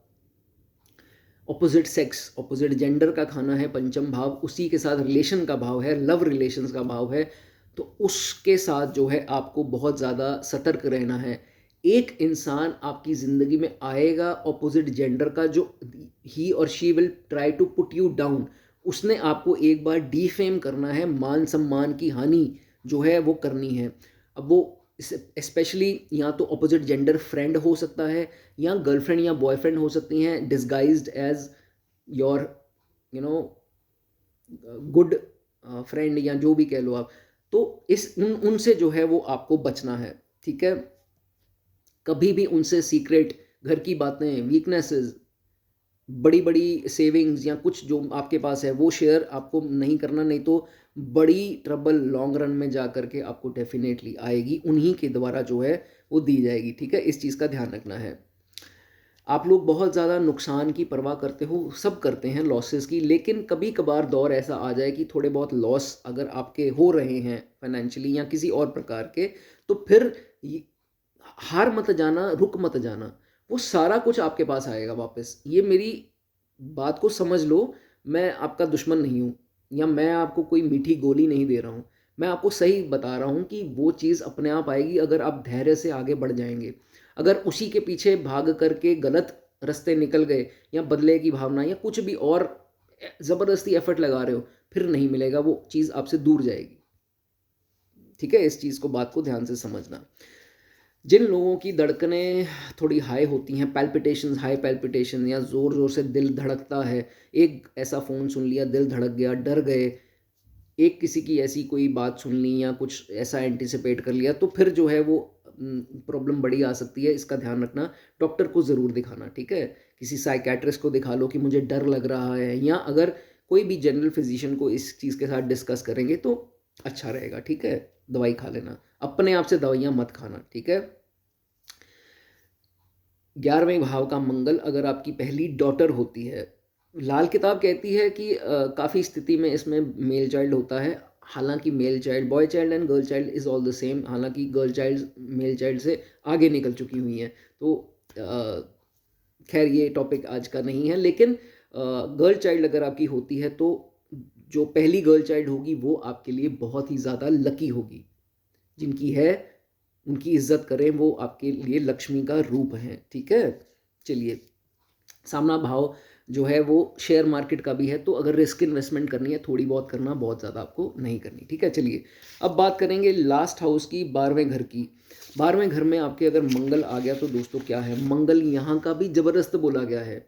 ऑपोजिट सेक्स, ऑपोजिट जेंडर का खाना है पंचम भाव, उसी के साथ रिलेशन का भाव है, लव रिलेशंस का भाव है। तो उसके साथ जो है आपको बहुत ज़्यादा सतर्क रहना है। एक इंसान आपकी ज़िंदगी में आएगा ऑपोजिट जेंडर का, जो ही और she will try to put you down. उसने आपको एक बार डिफेम करना है, मान सम्मान की हानि जो है वो करनी है। अब वो स्पेशली या तो ऑपोजिट जेंडर फ्रेंड हो सकता है, या गर्लफ्रेंड या बॉयफ्रेंड हो सकती हैं disguised as your you know good friend, या जो भी कह लो आप। तो उनसे जो है वो आपको बचना है, ठीक है। कभी भी उनसे सीक्रेट घर की बातें, वीकनेसेस, बड़ी बड़ी सेविंग्स या कुछ जो आपके पास है वो शेयर आपको नहीं करना, नहीं तो बड़ी ट्रबल लॉन्ग रन में जा करके आपको डेफिनेटली आएगी, उन्हीं के द्वारा जो है वो दी जाएगी, ठीक है। इस चीज़ का ध्यान रखना है। आप लोग बहुत ज़्यादा नुकसान की परवाह करते हो, सब करते हैं लॉसेस की, लेकिन कभी कभार दौर ऐसा आ जाए कि थोड़े बहुत लॉस अगर आपके हो रहे हैं फाइनेंशियली या किसी और प्रकार के, तो फिर हार मत जाना, रुक मत जाना, वो सारा कुछ आपके पास आएगा वापस। ये मेरी बात को समझ लो, मैं आपका दुश्मन नहीं हूँ, या मैं आपको कोई मीठी गोली नहीं दे रहा हूँ। मैं आपको सही बता रहा हूँ कि वो चीज़ अपने आप आएगी अगर आप धैर्य से आगे बढ़ जाएंगे। अगर उसी के पीछे भाग करके गलत रास्ते निकल गए, या बदले की भावना या कुछ भी और ज़बरदस्ती एफर्ट लगा रहे हो, फिर नहीं मिलेगा, वो चीज़ आपसे दूर जाएगी, ठीक है। इस चीज़ को, बात को ध्यान से समझना। जिन लोगों की धड़कनें थोड़ी हाई होती हैं, पैल्पिटेशंस, हाई पैल्पिटेशन, या ज़ोर ज़ोर से दिल धड़कता है, एक ऐसा फ़ोन सुन लिया दिल धड़क गया, डर गए, एक किसी की ऐसी कोई बात सुन ली या कुछ ऐसा एंटिसिपेट कर लिया, तो फिर जो है वो प्रॉब्लम बड़ी आ सकती है। इसका ध्यान रखना, डॉक्टर को ज़रूर दिखाना, ठीक है। किसी साइकेट्रिस्ट को दिखा लो कि मुझे डर लग रहा है, या अगर कोई भी जनरल फिजिशियन को इस चीज़ के साथ डिस्कस करेंगे तो अच्छा रहेगा, ठीक है। दवाई खा लेना, अपने आप से दवाइयाँ मत खाना, ठीक है। 11वें भाव का मंगल अगर आपकी पहली डॉटर होती है, लाल किताब कहती है कि काफ़ी स्थिति में इसमें मेल चाइल्ड होता है। हालांकि male child, boy child and girl child is all the same, हालांकि गर्ल चाइल्ड मेल चाइल्ड से आगे निकल चुकी हुई हैं। तो खैर ये टॉपिक आज का नहीं है, लेकिन गर्ल चाइल्ड अगर आपकी होती है तो जो पहली गर्ल चाइल्ड होगी वो आपके लिए बहुत ही ज़्यादा लकी होगी। जिनकी है उनकी इज्जत करें, वो आपके लिए लक्ष्मी का रूप हैं, ठीक है। चलिए, सामना भाव जो है वो शेयर मार्केट का भी है, तो अगर रिस्क इन्वेस्टमेंट करनी है थोड़ी बहुत करना, बहुत ज़्यादा आपको नहीं करनी, ठीक है। चलिए, अब बात करेंगे लास्ट हाउस की, 12वें घर की। 12वें घर में आपके अगर मंगल आ गया तो दोस्तों क्या है, मंगल यहाँ का भी ज़बरदस्त बोला गया है।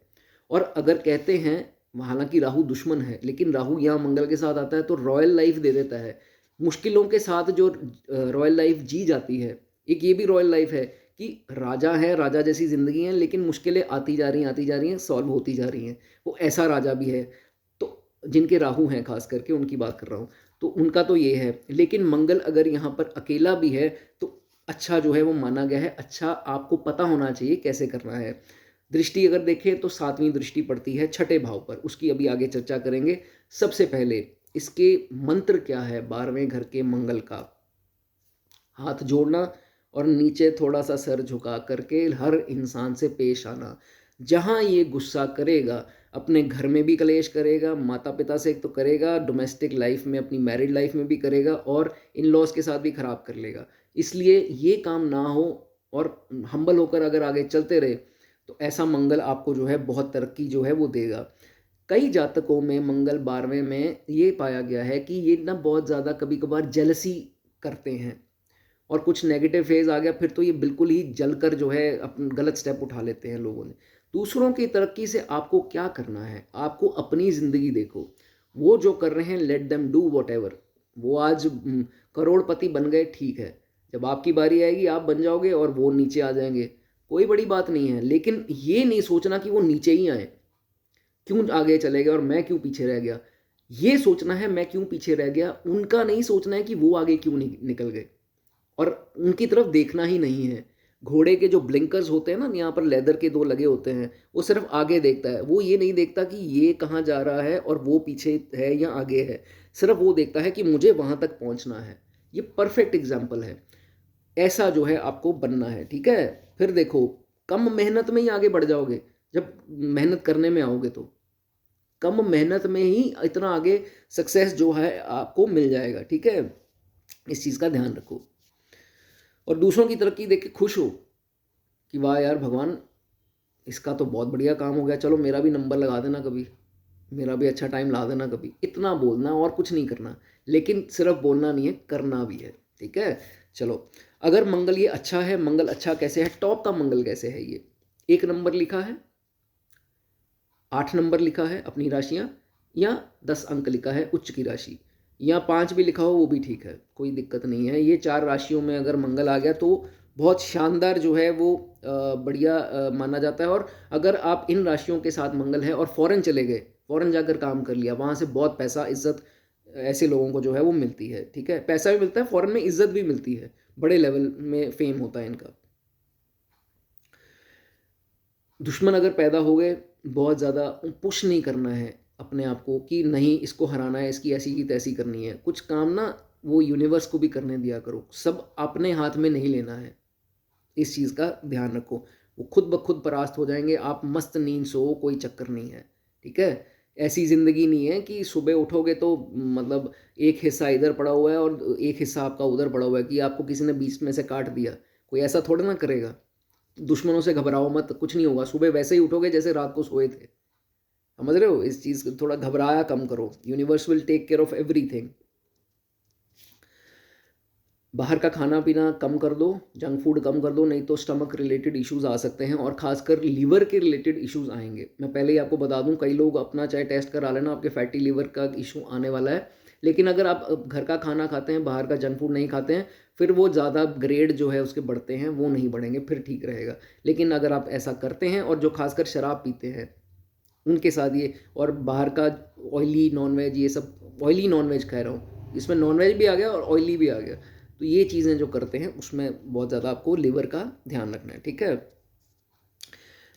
और अगर कहते हैं, हालांकि राहु दुश्मन है, लेकिन राहु यहाँ मंगल के साथ आता है तो रॉयल लाइफ दे देता है। मुश्किलों के साथ जो रॉयल लाइफ जी जाती है, एक ये भी रॉयल लाइफ है कि राजा है, राजा जैसी ज़िंदगी है, लेकिन मुश्किलें आती जा रही हैं, सॉल्व होती जा रही हैं, वो ऐसा राजा भी है। तो जिनके राहु हैं खास करके उनकी बात कर रहा हूँ, तो उनका तो ये है। लेकिन मंगल अगर यहाँ पर अकेला भी है तो अच्छा जो है वो माना गया है, अच्छा आपको पता होना चाहिए कैसे करना है। दृष्टि अगर देखें तो 7वीं दृष्टि पड़ती है छठे भाव पर, उसकी अभी आगे चर्चा करेंगे। सबसे पहले इसके मंत्र क्या है 12वें घर के मंगल का, हाथ जोड़ना और नीचे थोड़ा सा सर झुका करके हर इंसान से पेश आना। जहाँ ये गुस्सा करेगा, अपने घर में भी कलेश करेगा, माता पिता से तो करेगा, डोमेस्टिक लाइफ में, अपनी मैरिड लाइफ में भी करेगा, और इन लॉज के साथ भी खराब कर लेगा। इसलिए ये काम ना हो, और हम्बल होकर अगर आगे चलते रहे तो ऐसा मंगल आपको जो है बहुत तरक्की जो है वो देगा। कई जातकों में मंगल 12वें में ये पाया गया है कि ये ना बहुत ज़्यादा कभी कभार जेलसी करते हैं, और कुछ नेगेटिव फेज आ गया फिर तो ये बिल्कुल ही जलकर जो है अपन गलत स्टेप उठा लेते हैं लोगों ने। दूसरों की तरक्की से आपको क्या करना है, आपको अपनी ज़िंदगी देखो। वो जो कर रहे हैं let them do what ever. वो आज करोड़पति बन गए, ठीक है, जब आपकी बारी आएगी आप बन जाओगे और वो नीचे आ जाएंगे, कोई बड़ी बात नहीं है। लेकिन ये नहीं सोचना कि वो नीचे ही आए, क्यों आगे चले गए और मैं क्यों पीछे रह गया। ये सोचना है मैं क्यों पीछे रह गया, उनका नहीं सोचना है कि वो आगे क्यों निकल गए, और उनकी तरफ देखना ही नहीं है। घोड़े के जो ब्लिंकर्स होते हैं ना, यहाँ पर लेदर के दो लगे होते हैं, वो सिर्फ आगे देखता है, वो ये नहीं देखता कि ये कहाँ जा रहा है और वो पीछे है या आगे है। सिर्फ वो देखता है कि मुझे वहाँ तक पहुँचना है। ये परफेक्ट एग्जाम्पल है। ऐसा जो है आपको बनना है, ठीक है। फिर देखो, कम मेहनत में ही आगे बढ़ जाओगे। जब मेहनत करने में आओगे तो कम मेहनत में ही इतना आगे सक्सेस जो है आपको मिल जाएगा, ठीक है। इस चीज़ का ध्यान रखो। और दूसरों की तरक्की देख के खुश हो कि वाह यार भगवान, इसका तो बहुत बढ़िया काम हो गया, चलो मेरा भी नंबर लगा देना कभी, मेरा भी अच्छा टाइम ला देना कभी। इतना बोलना और कुछ नहीं करना, लेकिन सिर्फ बोलना नहीं है, करना भी है, ठीक है। चलो, अगर मंगल ये अच्छा है, मंगल अच्छा कैसे है, टॉप का मंगल कैसे है, ये 1 नंबर लिखा है, 8 नंबर लिखा है अपनी राशियाँ, या 10 अंक लिखा है उच्च की राशि, या 5 भी लिखा हो वो भी ठीक है, कोई दिक्कत नहीं है। ये 4 राशियों में अगर मंगल आ गया तो बहुत शानदार जो है वो बढ़िया माना जाता है। और अगर आप इन राशियों के साथ मंगल है और फॉरेन चले गए, फॉरेन जाकर काम कर लिया, वहाँ से बहुत पैसा इज्जत ऐसे लोगों को जो है वो मिलती है, ठीक है। पैसा भी मिलता है फॉरेन में, इज्जत भी मिलती है, बड़े लेवल में फेम होता है इनका। दुश्मन अगर पैदा हो गए, बहुत ज़्यादा पुश नहीं करना है अपने आप को कि नहीं इसको हराना है, इसकी ऐसी की तैसी करनी है। कुछ काम ना वो यूनिवर्स को भी करने दिया करो, सब अपने हाथ में नहीं लेना है। इस चीज़ का ध्यान रखो, वो खुद ब खुद परास्त हो जाएंगे। आप मस्त नींद सो, कोई चक्कर नहीं है, ठीक है। ऐसी ज़िंदगी नहीं है कि सुबह उठोगे तो मतलब एक हिस्सा इधर पड़ा हुआ है और एक हिस्सा आपका उधर पड़ा हुआ है, कि आपको किसी ने बीच में से काट दिया। कोई ऐसा थोड़ा ना करेगा। दुश्मनों से घबराओ मत, कुछ नहीं होगा। सुबह वैसे ही उठोगे जैसे रात को सोए थे, समझ रहे हो। इस चीज़ को थोड़ा घबराया कम करो, universe will take care of everything. बाहर का खाना पीना कम कर दो, जंक फूड कम कर दो, नहीं तो स्टमक रिलेटेड इश्यूज आ सकते हैं, और खासकर लीवर के रिलेटेड इश्यूज आएंगे। मैं पहले ही आपको बता दूं, कई लोग अपना चाहे टेस्ट करा लेना, आपके फैटी लीवर का इशू आने वाला है। लेकिन अगर आप घर का खाना खाते हैं, बाहर का जंक फूड नहीं खाते हैं, फिर वो ज़्यादा ग्रेड जो है उसके बढ़ते हैं, वो नहीं बढ़ेंगे, फिर ठीक रहेगा। लेकिन अगर आप ऐसा करते हैं, और जो खासकर शराब पीते हैं उनके साथ ये, और बाहर का ऑयली नॉनवेज, ये सब ऑयली नॉनवेज कह रहा हूँ, इसमें नॉनवेज भी आ गया और ऑयली भी आ गया, तो ये चीज़ें जो करते हैं उसमें बहुत ज़्यादा आपको लिवर का ध्यान रखना है, ठीक है।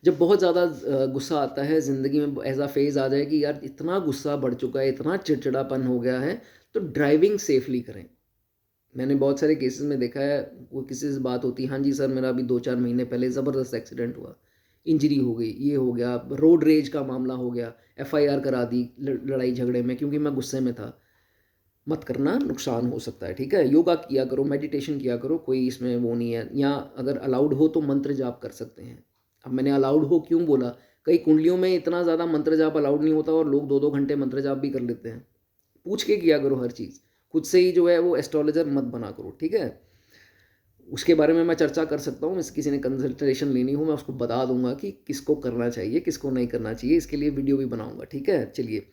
जब बहुत ज़्यादा गुस्सा आता है ज़िंदगी में, ऐसा फेज़ आ जाए कि यार इतना गुस्सा बढ़ चुका है, इतना चिड़चिड़ापन हो गया है, तो ड्राइविंग सेफली करें। मैंने बहुत सारे केसेस में देखा है, वो किसी से बात होती है, हाँ जी सर मेरा अभी 2-4 महीने पहले ज़बरदस्त एक्सीडेंट हुआ, इंजरी हो गई, ये हो गया, रोड रेज का मामला हो गया, एफआईआर करा दी लड़ाई झगड़े में, क्योंकि मैं गुस्से में था। मत करना, नुकसान हो सकता है, ठीक है। योगा किया करो, मेडिटेशन किया करो, कोई इसमें वो नहीं है। या अगर अलाउड हो तो मंत्र जाप कर सकते हैं। अब मैंने अलाउड हो क्यों बोला, कई कुंडलियों में इतना ज़्यादा मंत्र जाप अलाउड नहीं होता और लोग 2-2 घंटे मंत्र जाप भी कर लेते हैं। पूछ के किया करो हर चीज़, खुद से ही जो है वो एस्ट्रोलॉजर मत बना करो, ठीक है। उसके बारे में मैं चर्चा कर सकता हूँ, किसी ने कंसल्टेशन लेनी हो मैं उसको बता दूंगा कि किसको करना चाहिए किसको नहीं करना चाहिए, इसके लिए वीडियो भी बनाऊंगा, ठीक है। चलिए,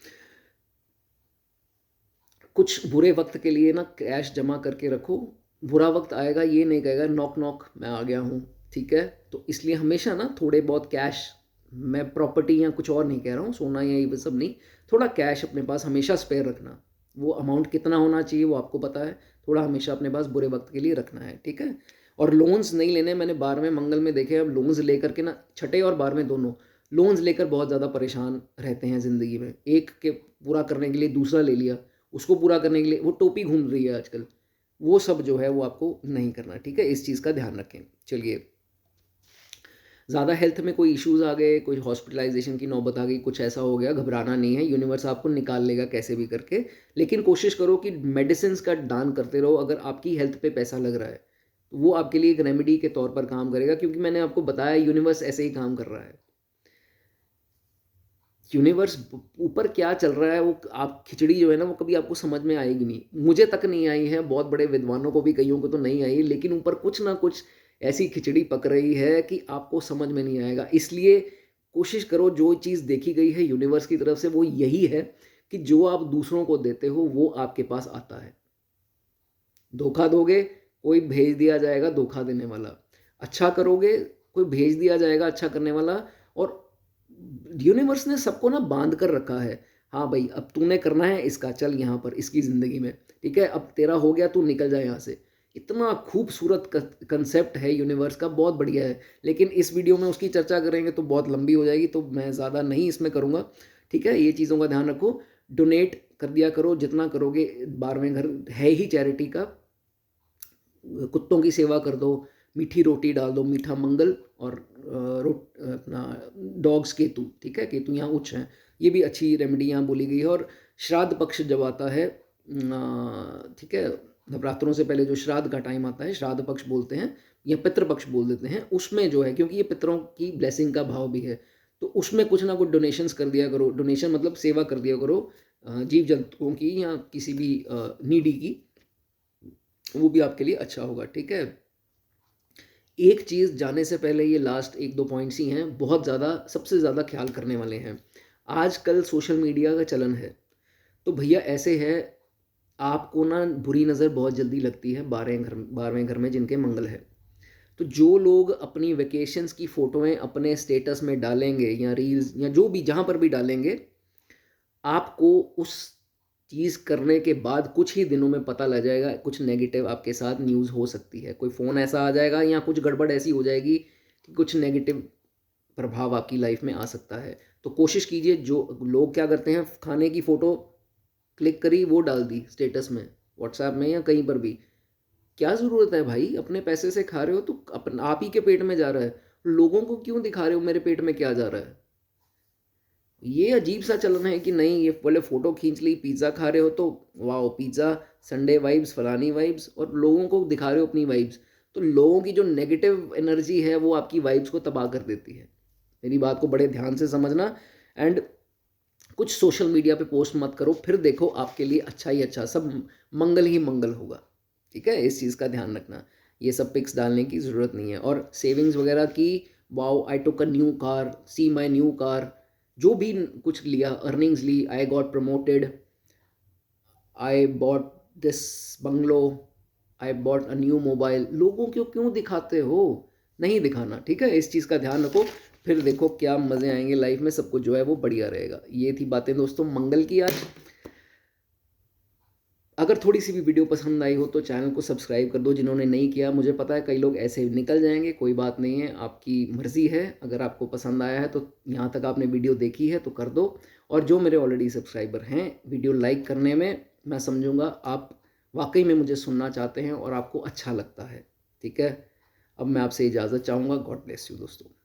कुछ बुरे वक्त के लिए ना कैश जमा करके रखो। बुरा वक्त आएगा, ये नहीं कहेगा नॉक नॉक मैं आ गया हूँ, ठीक है। तो इसलिए हमेशा ना थोड़े बहुत कैश, मैं प्रॉपर्टी या कुछ और नहीं कह रहा हूँ, सोना या ये सब नहीं, थोड़ा कैश अपने पास हमेशा स्पेयर रखना। वो अमाउंट कितना होना चाहिए वो आपको पता है, थोड़ा हमेशा अपने पास बुरे वक्त के लिए रखना है, ठीक है। और लोन्स नहीं लेने। मैंने 12वें मंगल में देखे, अब लोन्स लेकर के ना, छठे और 12वें दोनों लोन्स लेकर बहुत ज़्यादा परेशान रहते हैं ज़िंदगी में। एक के पूरा करने के लिए दूसरा ले लिया, उसको पूरा करने के लिए वो टोपी घूम रही है आजकल। वो सब जो है वो आपको नहीं करना, ठीक है। इस चीज़ का ध्यान रखें। चलिए, ज़्यादा हेल्थ में कोई इश्यूज़ आ गए, कोई हॉस्पिटलाइजेशन की नौबत आ गई, कुछ ऐसा हो गया, घबराना नहीं है, यूनिवर्स आपको निकाल लेगा कैसे भी करके। लेकिन कोशिश करो कि मेडिसिन का दान करते रहो अगर आपकी हेल्थ पे पैसा लग रहा है। तो वो आपके लिए एक रेमेडी के तौर पर काम करेगा, क्योंकि मैंने आपको बताया यूनिवर्स ऐसे ही काम कर रहा है। यूनिवर्स ऊपर क्या चल रहा है, वो आप खिचड़ी जो है ना वो कभी आपको समझ में आएगी नहीं। मुझे तक नहीं आई है, बहुत बड़े विद्वानों को भी, कईयों को तो नहीं आई, लेकिन ऊपर कुछ ना कुछ ऐसी खिचड़ी पक रही है कि आपको समझ में नहीं आएगा। इसलिए कोशिश करो, जो चीज़ देखी गई है यूनिवर्स की तरफ से वो यही है कि जो आप दूसरों को देते हो वो आपके पास आता है। धोखा दोगे, कोई भेज दिया जाएगा धोखा देने वाला। अच्छा करोगे, कोई भेज दिया जाएगा अच्छा करने वाला। और यूनिवर्स ने सबको ना बांध कर रखा है। हाँ भाई, अब तूने करना है इसका, चल यहाँ पर इसकी ज़िंदगी में, ठीक है, अब तेरा हो गया, तू निकल जाए यहाँ से। इतना खूबसूरत कंसेप्ट है यूनिवर्स का, बहुत बढ़िया है। लेकिन इस वीडियो में उसकी चर्चा करेंगे तो बहुत लंबी हो जाएगी, तो मैं ज़्यादा नहीं इसमें करूँगा, ठीक है। ये चीज़ों का ध्यान रखो, डोनेट कर दिया करो, जितना करोगे। 12वें घर है ही चैरिटी का। कुत्तों की सेवा कर दो, मीठी रोटी डाल दो, मीठा मंगल, और अपना डॉग्स केतु, ठीक है, केतु यहाँ उच्च हैं, ये भी अच्छी रेमेडी यहाँ बोली गई है। और श्राद्ध पक्ष जब आता है, ठीक है, नवरात्रों से पहले जो श्राद्ध का टाइम आता है, श्राद्ध पक्ष बोलते हैं या पितृपक्ष बोल देते हैं, उसमें जो है, क्योंकि ये पितरों की ब्लेसिंग का भाव भी है, तो उसमें कुछ ना कुछ डोनेशंस कर दिया करो। डोनेशन मतलब सेवा कर दिया करो, जीव जंतुओं की या किसी भी नीडी की, वो भी आपके लिए अच्छा होगा, ठीक है। एक चीज़ जाने से पहले, ये लास्ट 1-2 पॉइंट्स ही हैं, बहुत ज़्यादा, सबसे ज़्यादा ख्याल करने वाले हैं। आजकल सोशल मीडिया का चलन है, तो भैया ऐसे है, आपको ना बुरी नज़र बहुत जल्दी लगती है 12वें घर में जिनके मंगल है। तो जो लोग अपनी वेकेशंस की फ़ोटोएँ अपने स्टेटस में डालेंगे या रील्स या जो भी जहाँ पर भी डालेंगे, आपको उस चीज़ करने के बाद कुछ ही दिनों में पता लग जाएगा, कुछ नेगेटिव आपके साथ न्यूज़ हो सकती है। कोई फ़ोन ऐसा आ जाएगा या कुछ गड़बड़ ऐसी हो जाएगी कि कुछ नेगेटिव प्रभाव आपकी लाइफ में आ सकता है। तो कोशिश कीजिए, जो लोग क्या करते हैं, खाने की फ़ोटो क्लिक करी, वो डाल दी स्टेटस में, व्हाट्सएप में या कहीं पर भी। क्या ज़रूरत है भाई, अपने पैसे से खा रहे हो तो आप ही के पेट में जा रहा है, लोगों को क्यों दिखा रहे हो मेरे पेट में क्या जा रहा है। ये अजीब सा चलन है कि नहीं, ये बोले फ़ोटो खींच ली, पिज़्ज़ा खा रहे हो तो वाओ पिज़्ज़ा, संडे वाइब्स, फलानी वाइब्स, और लोगों को दिखा रहे हो अपनी वाइब्स। तो लोगों की जो नेगेटिव एनर्जी है वो आपकी वाइब्स को तबाह कर देती है। मेरी बात को बड़े ध्यान से समझना। एंड कुछ सोशल मीडिया पे पोस्ट मत करो, फिर देखो आपके लिए अच्छा ही अच्छा, सब मंगल ही मंगल होगा, ठीक है। इस चीज़ का ध्यान रखना, ये सब पिक्स डालने की ज़रूरत नहीं है। और सेविंग्स वगैरह की, wow I took a new car, see my new car, जो भी कुछ लिया, अर्निंग्स ली, I got promoted, I bought this bungalow, I bought a new mobile, लोगों को क्यों दिखाते हो, नहीं दिखाना, ठीक है। इस चीज़ का ध्यान रखो, फिर देखो क्या मज़े आएंगे लाइफ में, सब कुछ जो है वो बढ़िया रहेगा। ये थी बातें दोस्तों मंगल की आज। अगर थोड़ी सी भी वीडियो पसंद आई हो तो चैनल को सब्सक्राइब कर दो, जिन्होंने नहीं किया। मुझे पता है कई लोग ऐसे निकल जाएंगे, कोई बात नहीं है, आपकी मर्ज़ी है। अगर आपको पसंद आया है तो यहाँ तक आपने वीडियो देखी है तो कर दो। और जो मेरे ऑलरेडी सब्सक्राइबर हैं, वीडियो लाइक करने में मैं समझूंगा आप वाकई में मुझे सुनना चाहते हैं और आपको अच्छा लगता है, ठीक है। अब मैं आपसे इजाज़त चाहूँगा। गॉड ब्लेस यू दोस्तों।